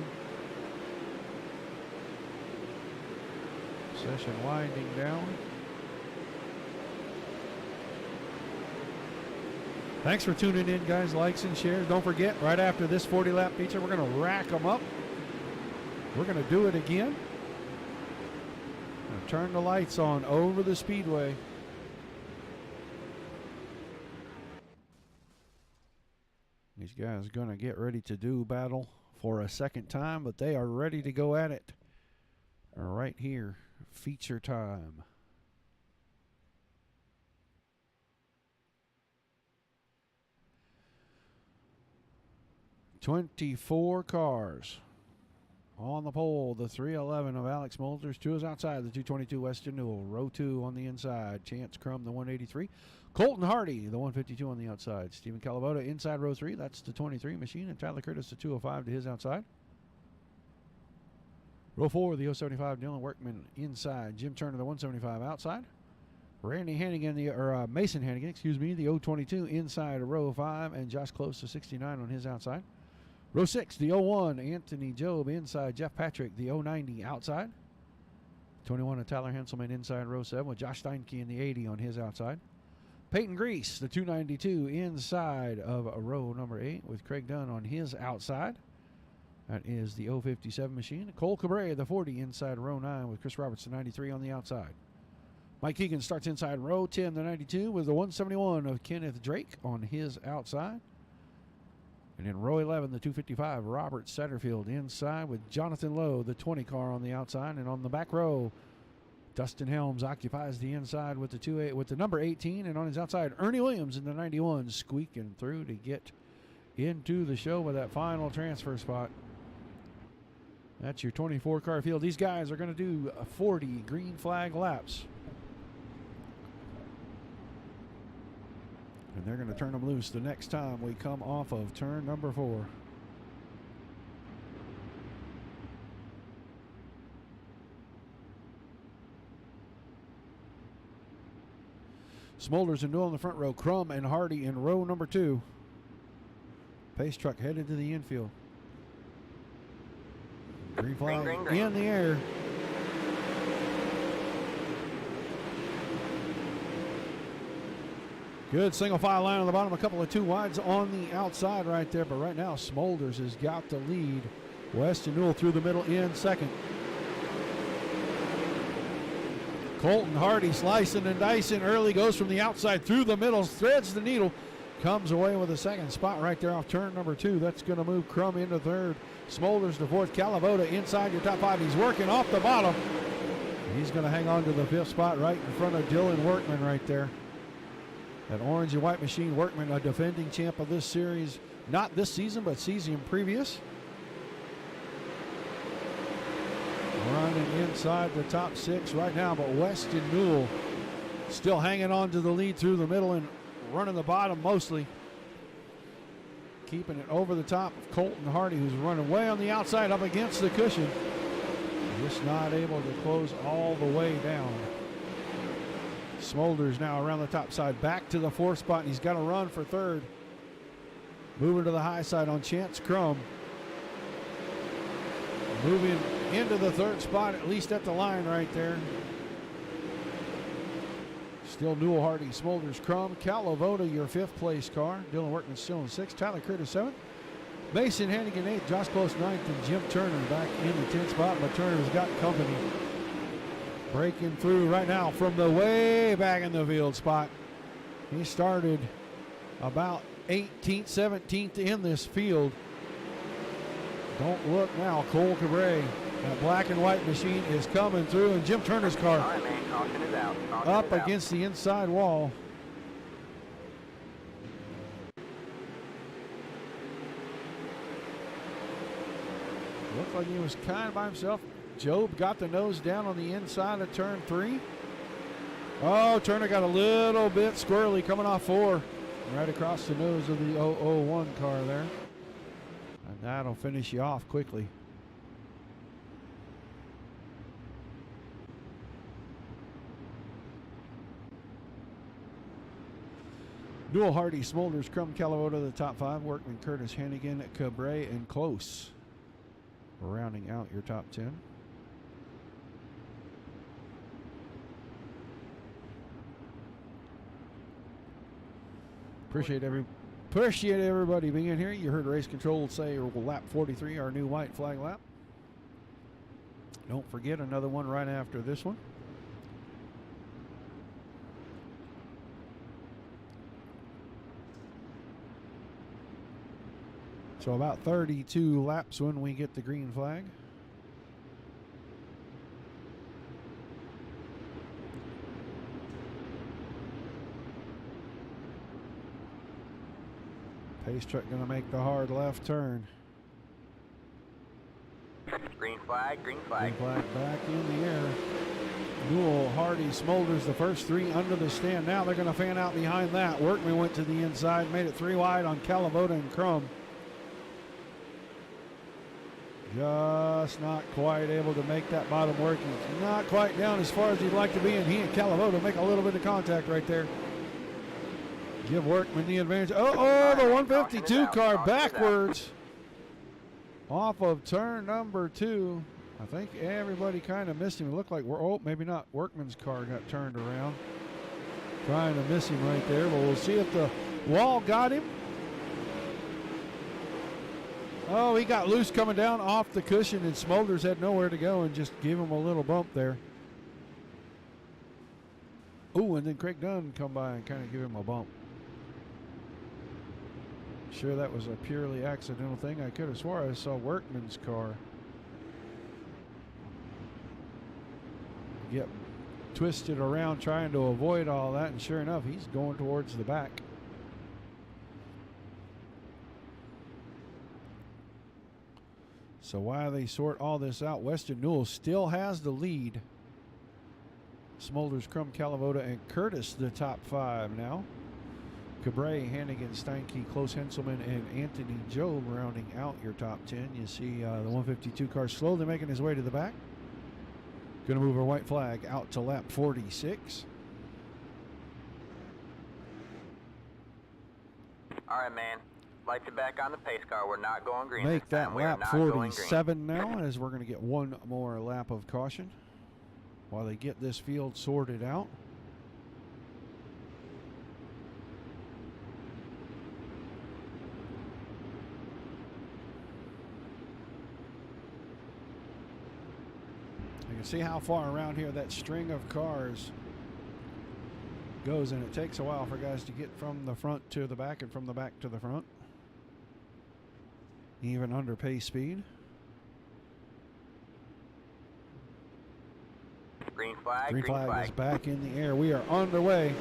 Session winding down. Thanks for tuning in, guys. Likes and shares. Don't forget, right after this 40-lap feature, we're going to rack them up. We're going to do it again. Turn the lights on over the speedway. These guys are going to get ready to do battle for a second time, but they are ready to go at it right here. Feature time. "24 cars on the pole. The 311 of Alex Mulders. 2 is outside. The 222 Weston Newell. Row 2 on the inside. Chance Crum, the 183. Colton Hardy, the 152 on the outside. Stephen Calavoda inside row 3. That's the 23 machine. And Tyler Curtis, the 205 to his outside. Row 4, the 075 Dylan Workman inside. Jim Turner, the 175 outside. Randy Hannigan, Mason Hannigan, the 022 inside row 5. And Josh Close, the 69 on his outside. Row 6, the 01, Anthony Job inside. Jeff Patrick, the 090 outside. 21 of Tyler Henselman inside row 7 with Josh Steinke in the 80 on his outside. Peyton Grease, the 292 inside of row number 8 with Craig Dunn on his outside. That is the 057 machine. Cole Cabrera, the 40 inside row 9 with Chris Roberts, the 93 on the outside. Mike Keegan starts inside row 10, the 92 with the 171 of Kenneth Drake on his outside. And in row 11, the 255, Robert Satterfield inside with Jonathan Lowe, the 20 car on the outside. And on the back row, Dustin Helms occupies the inside with the 28 with the number 18. And on his outside, Ernie Williams in the 91 squeaking through to get into the show with that final transfer spot. That's your 24 car field. These guys are going to do 40 green flag laps. And they're going to turn them loose the next time we come off of turn number 4. Smulders and Newell in the front row. Crum and Hardy in row number 2. Pace truck headed to the infield. Green flag green. In the air. Good single file line on the bottom. A couple of 2 wides on the outside right there. But right now, Smulders has got the lead. Weston Newell through the middle in second. Colton Hardy slicing and dicing early. Goes from the outside through the middle. Threads the needle. Comes away with a second spot right there off turn number 2. That's going to move Crum into third. Smulders to fourth. Calavoda inside your top 5. He's working off the bottom. He's going to hang on to the 5th spot right in front of Dylan Workman right there. That orange and white machine. Workman, a defending champ of this series. Not this season, but season previous. Running inside the top 6 right now, but Weston Newell still hanging on to the lead through the middle and running the bottom mostly. Keeping it over the top of Colton Hardy, who's running way on the outside up against the cushion. Just not able to close all the way down. Smulders now around the top side, back to the 4th spot, and he's got to run for 3rd. Moving to the high side on Chance Crum. Moving into the 3rd spot, at least at the line right there. Still Newell, Hardy, Smulders, Crum, Calavoda, your 5th place car. Dylan Workman still in 6th. Tyler Curtis 7th. Mason Hannigan 8th. Josh Close 9th. And Jim Turner back in the 10th spot. But Turner's got company. Breaking through right now from the way back in the field spot. He started about 18th, 17th in this field. Don't look now. Cole Cabre, that black and white machine is coming through, and Jim Turner's All car right, man. Caution is out. Caution up is out. against the inside wall. Looked like he was kind of by himself. Job got the nose down on the inside of turn 3. Oh, Turner got a little bit squirrely coming off 4. Right across the nose of the 001 car there. And that'll finish you off quickly. Newell, Hardy, Smolders, Crum, Calavoda, the top 5. Workman, Curtis, Hannigan, Cabre, and Close. Rounding out your top 10. Appreciate everybody being here. You heard Race Control say lap 43, our new white flag lap. Don't forget another one right after this one. So about 32 laps when we get the green flag. Pace truck going to make the hard left turn. Green flag, green flag. Green flag back in the air. Newell, Hardy, Smolders, the first 3 under the stand. Now they're going to fan out behind that. Workman went to the inside, made it 3 wide on Calavoda and Crum. Just not quite able to make that bottom work. He's not quite down as far as he'd like to be, and he and Calavoda make a little bit of contact right there. Give Workman the advantage. The 152 car backwards off of turn number 2. I think everybody kind of missed him. It looked like, maybe not. Workman's car got turned around. Trying to miss him right there, but we'll see if the wall got him. Oh, he got loose coming down off the cushion, and Smolders had nowhere to go and just gave him a little bump there. Oh, and then Craig Dunn come by and kind of give him a bump. Sure that was a purely accidental thing. I could have swore I saw Workman's car get twisted around trying to avoid all that, and sure enough, he's going towards the back. So while they sort all this out, Weston Newell still has the lead. Smolders, Crum, Calavoda, and Curtis the top 5 now. Cabre, Hannigan, Steinke, Close, Henselman, and Anthony Job rounding out your top 10. You see the 152 car slowly making his way to the back. Going to move our white flag out to lap 46. All right, man. Lights are back on the pace car. We're not going green. Make this that time. We are lap not going green. 47 now, as we're going to get one more lap of caution while they get this field sorted out. You can see how far around here that string of cars goes, and it takes a while for guys to get from the front to the back and from the back to the front, even under pace speed. Green flag, Green flag is back in the air. We are underway.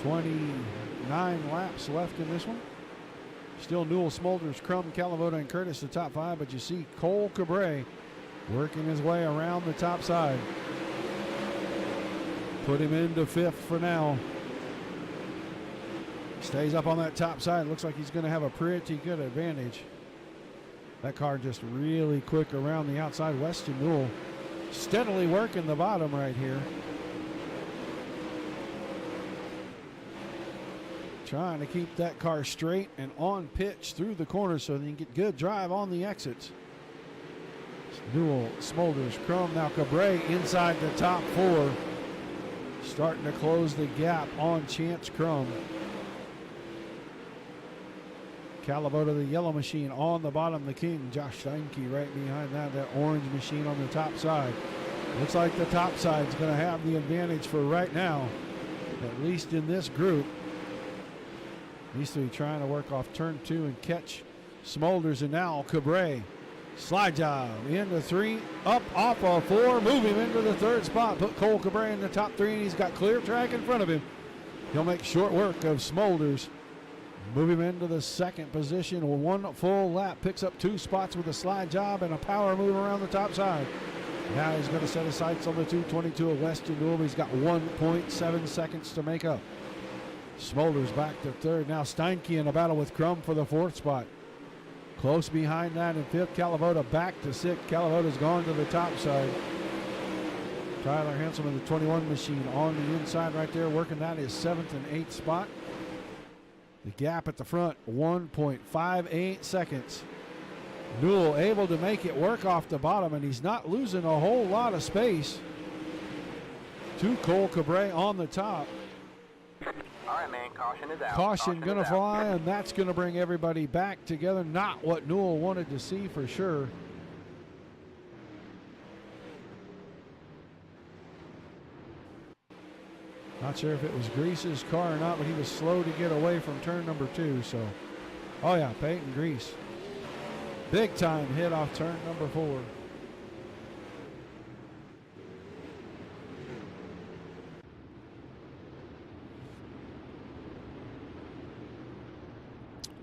29 laps left in this one. Still Newell, Smolders, Crum, Calavoda, and Curtis the top 5, but you see Cole Cabre working his way around the top side. Put him into 5th for now. Stays up on that top side. Looks like he's going to have a pretty good advantage. That car just really quick around the outside. Weston Newell steadily working the bottom right here. Trying to keep that car straight and on pitch through the corner so they can get good drive on the exits. Newell, Smolders, Crum, now Cabre inside the top 4. Starting to close the gap on Chance Crum. Calavoda, the yellow machine on the bottom, the king. Josh Steinke right behind that orange machine on the top side. Looks like the top side's going to have the advantage for right now, at least in this group. These three trying to work off turn 2 and catch Smolders, and now Cabre. Slide job into 3, up off of 4, move him into the 3rd spot. Put Cole Cabre in the top 3, and he's got clear track in front of him. He'll make short work of Smolders. Move him into the 2nd position. 1 full lap, picks up 2 spots with a slide job and a power move around the top side. Now he's going to set his sights on the 222 of Weston Newell. He's got 1.7 seconds to make up. Smolders back to 3rd. Now Steinke in a battle with Crum for the 4th spot. Close behind that in 5th. Calavoda back to 6th. Calavoda's gone to the top side. Tyler Hanselman, the 21 machine, on the inside right there, working that his 7th and 8th spot. The gap at the front, 1.58 seconds. Newell able to make it work off the bottom, and he's not losing a whole lot of space to Cole Cabre on the top. All right, man, caution is out. Caution going to is out. fly, and that's going to bring everybody back together. Not what Newell wanted to see for sure. Not sure if it was Grease's car or not, but he was slow to get away from turn number 2. So, oh yeah, Peyton Grease. Big time hit off turn number 4.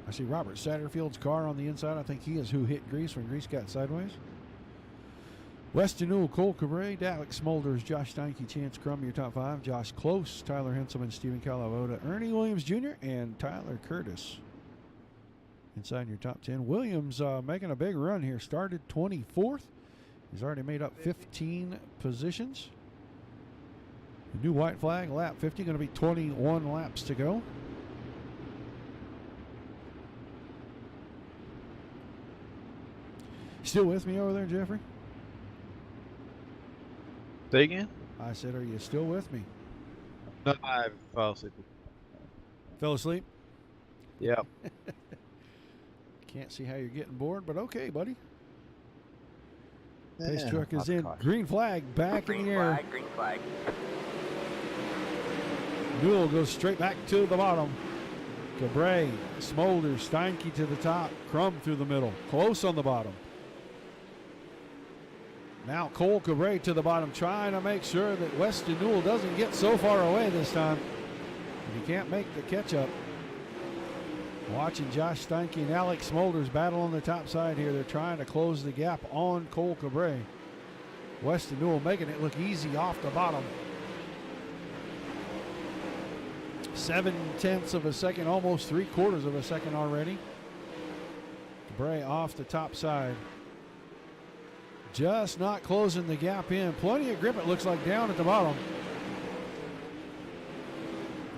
I see Robert Satterfield's car on the inside. I think he is who hit Grease when Grease got sideways. Weston Newell, Cole Cabre, Alex Smolders, Josh Steinke, Chance Crum, your top 5. Josh Close, Tyler Henselman, Stephen Calavoda, Ernie Williams Jr., and Tyler Curtis inside your top 10. Williams making a big run here. Started 24th. He's already made up 15 positions. The new white flag, lap 50, going to be 21 laps to go. Still with me over there, Jeffrey? Say again? I said, are you still with me? No, I fell asleep. Fell asleep? Yep. Can't see how you're getting bored, but okay, buddy. Yeah, Pace truck is I'll in. caution. Green flag back in the air. Green flag. Newell goes straight back to the bottom. Cabre, Smolders, Steinke to the top. Crum through the middle. Close on the bottom. Now Cole Cabre to the bottom, trying to make sure that Weston Newell doesn't get so far away this time. He can't make the catch up. Watching Josh Steinke and Alex Smolders battle on the top side here. They're trying to close the gap on Cole Cabre. Weston Newell making it look easy off the bottom. 0.7 of a second, almost 3/4 of a second already. Cabre off the top side. Just not closing the gap in. Plenty of grip, it looks like, down at the bottom.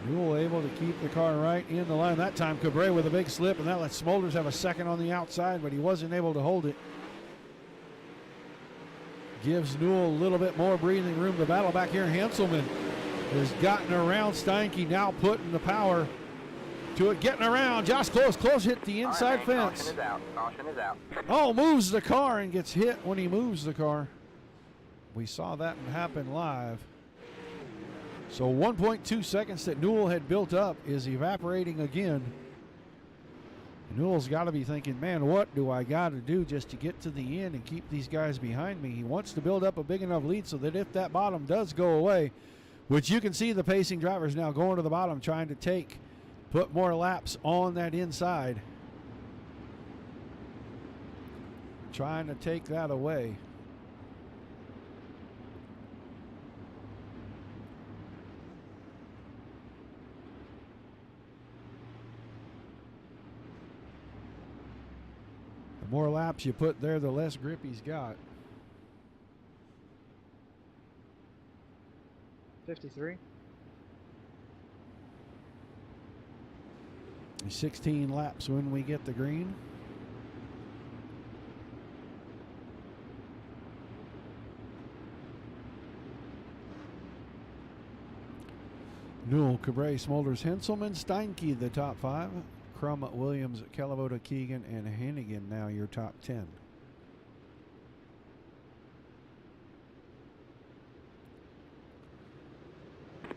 Newell able to keep the car right in the line. That time Cabre with a big slip, and that lets Smolders have a second on the outside, but he wasn't able to hold it. Gives Newell a little bit more breathing room. The battle back here. Hanselman has gotten around Steinke, now putting the power to it, getting around. Josh Close hit the inside All right, man, fence. Caution is out. Caution is out. Oh, moves the car and gets hit when he moves the car. We saw that happen live. So 1.2 seconds that Newell had built up is evaporating again. Newell's got to be thinking, man, what do I got to do just to get to the end and keep these guys behind me? He wants to build up a big enough lead so that if that bottom does go away, which you can see the pacing drivers now going to the bottom, trying to put more laps on that inside. Trying to take that away. The more laps you put there, the less grip he's got. 53. 16 laps when we get the green. Newell, Cabre, Smolders, Henselman, Steinke, the top 5. Crum, Williams, Calavoda, Keegan, and Hannigan now your top 10.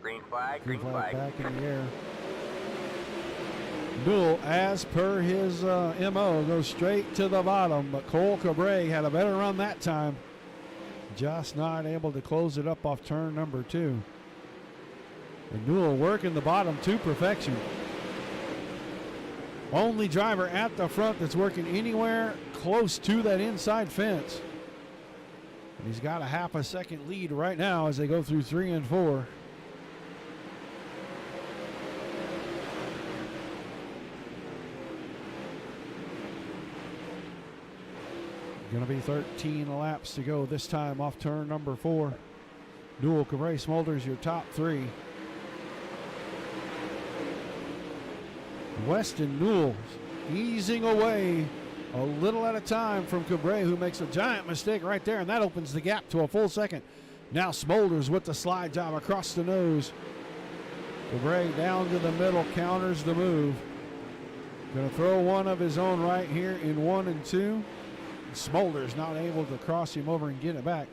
Green flag. Green flag back in the air. Newell, as per his MO, goes straight to the bottom, but Cole Cabre had a better run that time. Just not able to close it up off turn number 2. And Newell working the bottom to perfection. Only driver at the front that's working anywhere close to that inside fence. And he's got a half a second lead right now as they go through 3 and 4. Going to be 13 laps to go this time off turn number 4. Newell, Cabre, Smulders, your top 3. Weston Newell easing away a little at a time from Cabre, who makes a giant mistake right there, and that opens the gap to a full second. Now Smulders with the slide job across the nose. Cabre down to the middle, counters the move. Going to throw one of his own right here in 1 and 2. Smulders not able to cross him over and get it back.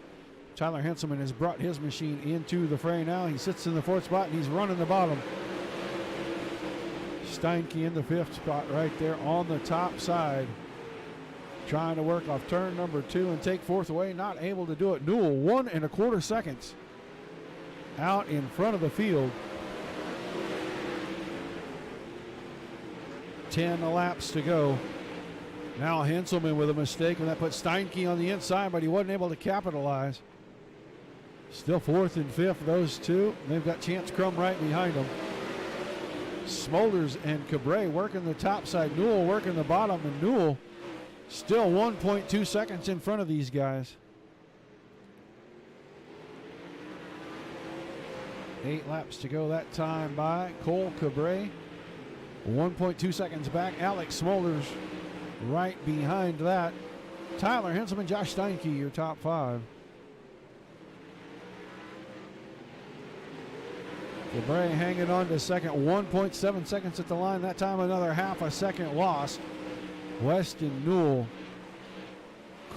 Tyler Henselman has brought his machine into the fray now. He sits in the 4th spot and he's running the bottom. Steinke in the 5th spot right there on the top side. Trying to work off turn number 2 and take 4th away. Not able to do it. Newell 1 1/4 seconds out in front of the field. 10 laps to go. Now Henselman with a mistake, and that puts Steinke on the inside, but he wasn't able to capitalize. Still 4th and 5th, those two. They've got Chance Crum right behind them. Smulders and Cabre working the top side. Newell working the bottom, and Newell still 1.2 seconds in front of these guys. 8 laps to go that time by Cole Cabre. 1.2 seconds back. Alex Smulders right behind that. Tyler Henselman, Josh Steinke, your top 5. Cabre hanging on to second, 1.7 seconds at the line. That time another half a second lost. Weston Newell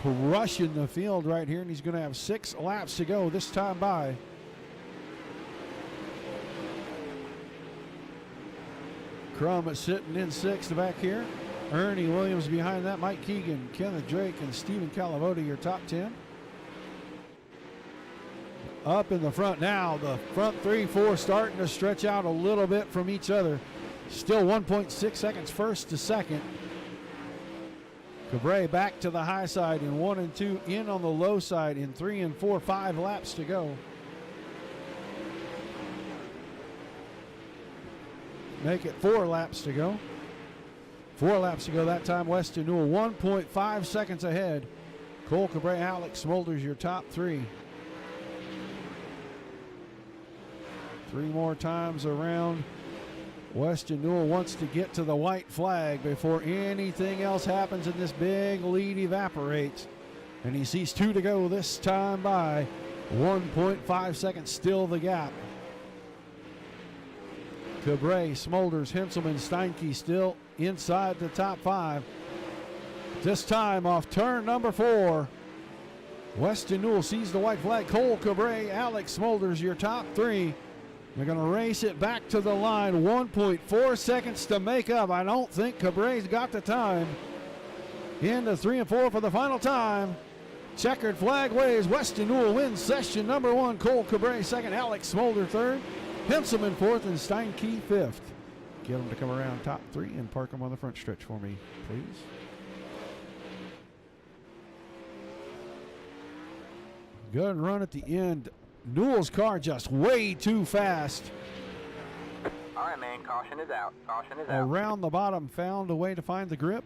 crushing the field right here, and he's going to have 6 laps to go this time by. Crum is sitting in 6th back here. Ernie Williams behind that. Mike Keegan, Kenneth Drake, and Stephen Calavoda, your top 10. Up in the front now, the front 3, 4 starting to stretch out a little bit from each other. Still 1.6 seconds first to second. Cabre back to the high side in 1 and 2, in on the low side in 3 and 4, 5 laps to go. Make it 4 laps to go. 4 laps to go that time. Weston Newell 1.5 seconds ahead. Cole Cabre, Alex Smulders, your top 3. 3 more times around. Weston Newell wants to get to the white flag before anything else happens and this big lead evaporates. And he sees 2 to go this time by. 1.5 seconds still the gap. Cabre, Smulders, Henselman, Steinke still inside the top 5. This time off turn number 4. Weston Newell sees the white flag. Cole Cabre, Alex Smulders, your top 3. They're going to race it back to the line. 1.4 seconds to make up. I don't think Cabre's got the time. Into 3 and 4 for the final time. Checkered flag waves. Weston Newell wins session number 1. Cole Cabre second. Alex Smolder third. Henselman 4th and Steinke 5th. Get them to come around top 3 and park them on the front stretch for me, please. Good run at the end. Newell's car just way too fast. All right, man. Caution is out. Caution is out. Around the bottom, found a way to find the grip.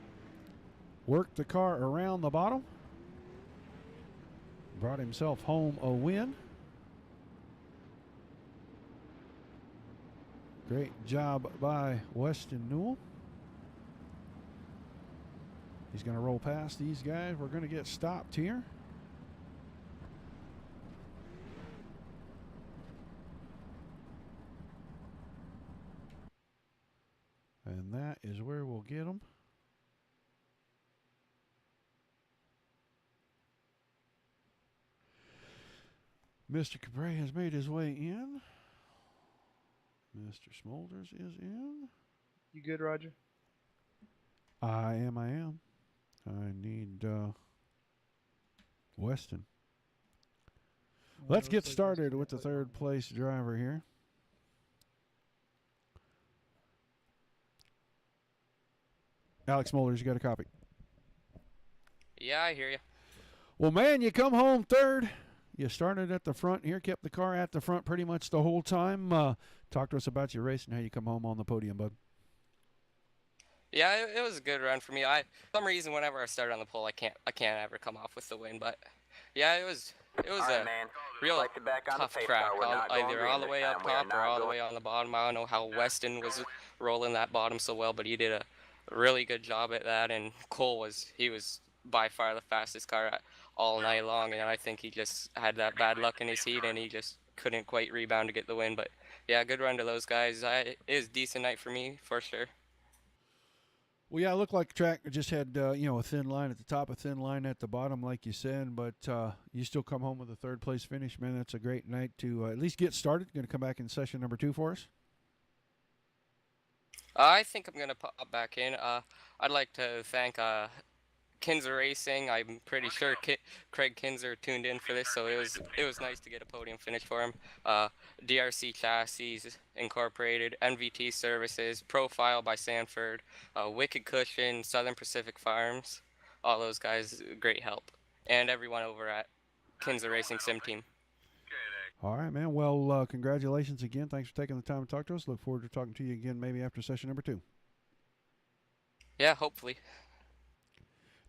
Worked the car around the bottom. Brought himself home a win. Great job by Weston Newell. He's going to roll past these guys. We're going to get stopped here. And that is where we'll get them. Mr. Cabre has made his way in. Mr. Smulders is in. You good, Roger? I am. I need Weston. Let's get started with the third place driver here. Alex Mullers, you got a copy? Yeah, I hear you. Well, man, you come home third. You started at the front here, kept the car at the front pretty much the whole time. Talk to us about your race and how you come home on the podium, bud. Yeah, it was a good run for me. For some reason, whenever I start on the pole, I can't ever come off with the win. But yeah, it was All right, a man. real Like the back on the tough pace track, car. We're not going either green all the this way up time. We are top or not all the going- way on the bottom. I don't know how Weston was rolling that bottom so well, but he did a really good job at that. And Cole was by far the fastest car all night long, and I think he just had that bad luck in his heat, and he just couldn't quite rebound to get the win. But yeah, good run to those guys. It was a decent night for me for sure. Well, yeah, it looked like the track just had a thin line at the top, a thin line at the bottom, like you said. But you still come home with a third place finish, man. That's a great night to at least get started. Going to come back in session number 2 for us. I think I'm gonna pop back in. I'd like to thank Kinzer Racing. I'm pretty sure Craig Kinzer tuned in for this, so it was nice to get a podium finish for him. DRC Chassis Incorporated, NVT Services, Profile by Sanford, Wicked Cushion, Southern Pacific Farms, all those guys, great help, and everyone over at Kinzer Racing Sim Team. All right, man. Well, congratulations again. Thanks for taking the time to talk to us. Look forward to talking to you again maybe after session number 2. Yeah, hopefully.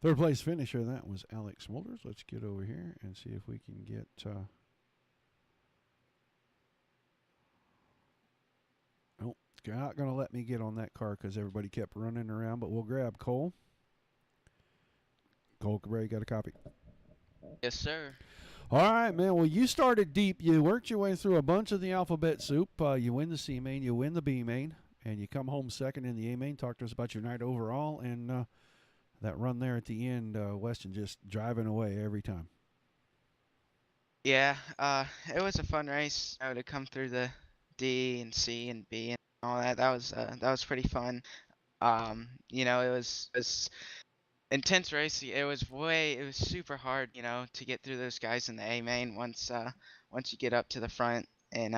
Third place finisher, that was Alex Mullers. Let's get over here and see if we can get... Oh, it's not going to let me get on that car because everybody kept running around, but we'll grab Cole. Cole Cabrera, you got a copy? Yes, sir. All right, man. Well, you started deep. You worked your way through a bunch of the alphabet soup. You win the C main, you win the B main, and you come home second in the A main. Talk to us about your night overall and that run there at the end. Weston just driving away every time. Yeah, it was a fun race. I would have come through the D and C and B and all that. That was pretty fun. It was intense race. It was super hard, to get through those guys in the A main once you get up to the front. And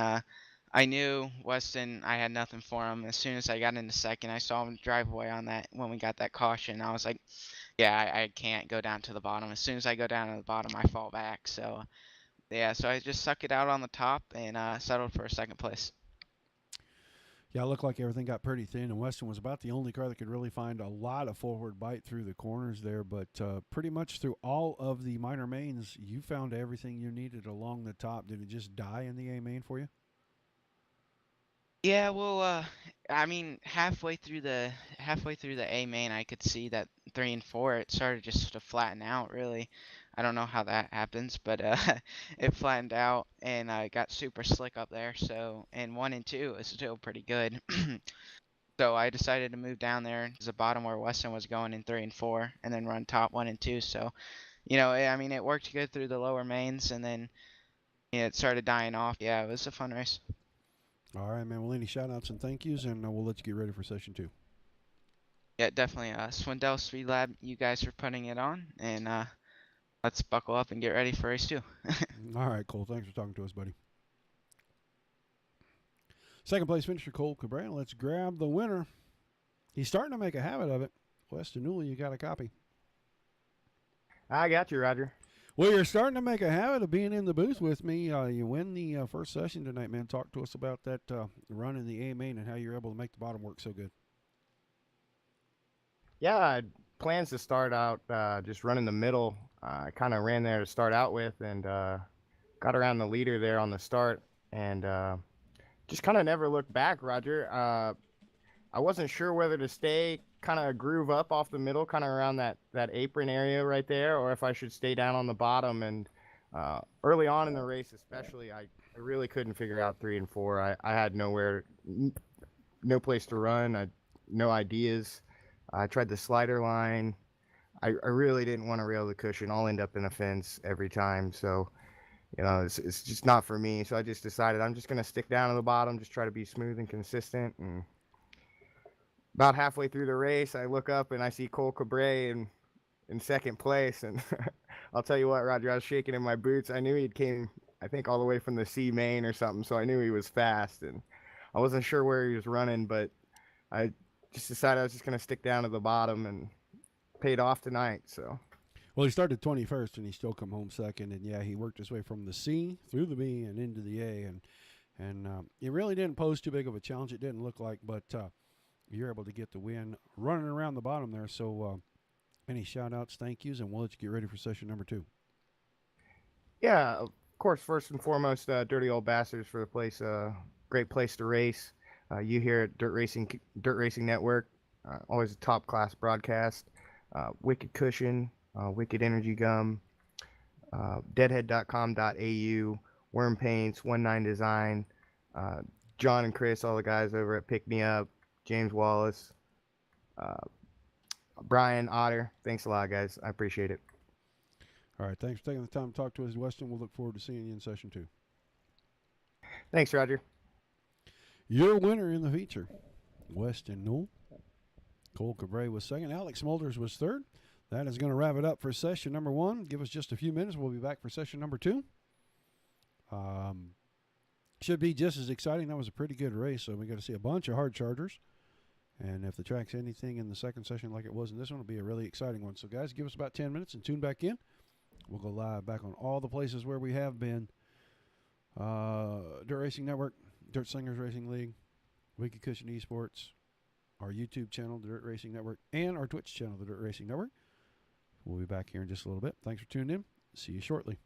I knew Weston, I had nothing for him. As soon as I got into second, I saw him drive away on that when we got that caution. I was like, yeah, I can't go down to the bottom. As soon as I go down to the bottom, I fall back. So yeah, so I just suck it out on the top and settled for a second place. Yeah, it looked like everything got pretty thin, and Weston was about the only car that could really find a lot of forward bite through the corners there. But pretty much through all of the minor mains, you found everything you needed along the top. Did it just die in the A main for you? Yeah, well, I mean, halfway through the A main, I could see that 3 and 4 it started just to flatten out. Really, I don't know how that happens, but it flattened out and it got super slick up there. So, and 1 and 2 is still pretty good. So I decided to move down there to the bottom where Weston was going in 3 and 4, and then run top 1 and 2. So, I mean, it worked good through the lower mains, and then it started dying off. Yeah, it was a fun race. All right, man. Well, any shout-outs and thank yous, and we'll let you get ready for session 2. Yeah, definitely. Swindell Speed Lab, you guys for putting it on, and let's buckle up and get ready for race 2. All right, Cole. Thanks for talking to us, buddy. Second place finisher, Cole Cabrera. Let's grab the winner. He's starting to make a habit of it. Weston Newell, you got a copy? I got you, Roger. Well, you're starting to make a habit of being in the booth with me. You win the first session tonight, man. Talk to us about that run in the A main and how you're able to make the bottom work so good. Yeah, I had plans to start out just running the middle. I kind of ran there to start out with and got around the leader there on the start and just kind of never looked back, Roger. I wasn't sure whether to stay kind of groove up off the middle, kind of around that apron area right there, or if I should stay down on the bottom. And early on in the race especially, I really couldn't figure out 3 and 4. I had no place to run, no ideas. I tried the slider line. I really didn't want to rail the cushion. I'll end up in a fence every time. So, it's just not for me. So I just decided I'm just going to stick down to the bottom, just try to be smooth and consistent. And about halfway through the race, I look up and I see Cole Cabre in second place. And I'll tell you what, Roger, I was shaking in my boots. I knew he'd came, I think, all the way from the C main or something. So I knew he was fast. And I wasn't sure where he was running, but I just decided I was just going to stick down to the bottom, and paid off tonight. So. Well, he started 21st, and he still come home second. And, yeah, he worked his way from the C through the B and into the A. And it really didn't pose too big of a challenge, it didn't look like. But you're able to get the win running around the bottom there. So any shout-outs, thank yous, and we'll let you get ready for session number 2. Yeah, of course, first and foremost, Dirty Old Bastards for the place. Great place to race. You here at Dirt Racing Network, always a top-class broadcast. Wicked Cushion, Wicked Energy Gum, deadhead.com.au, Worm Paints, 19 Design, John and Chris, all the guys over at Pick Me Up, James Wallace, Brian Otter. Thanks a lot, guys. I appreciate it. All right, thanks for taking the time to talk to us, Weston. We'll look forward to seeing you in session 2. Thanks, Roger. Your winner in the feature, Weston Newell. Cole Cabre was second. Alex Smulders was third. That is going to wrap it up for session number 1. Give us just a few minutes. We'll be back for session number 2. Should be just as exciting. That was a pretty good race, so we got to see a bunch of hard chargers. And if the track's anything in the second session like it was in this one, it'll be a really exciting one. So, guys, give us about 10 minutes and tune back in. We'll go live back on all the places where we have been. Dirt Racing Network, Dirt Slingers Racing League, Wicked Cushion Esports, our YouTube channel, the Dirt Racing Network, and our Twitch channel, the Dirt Racing Network. We'll be back here in just a little bit. Thanks for tuning in. See you shortly.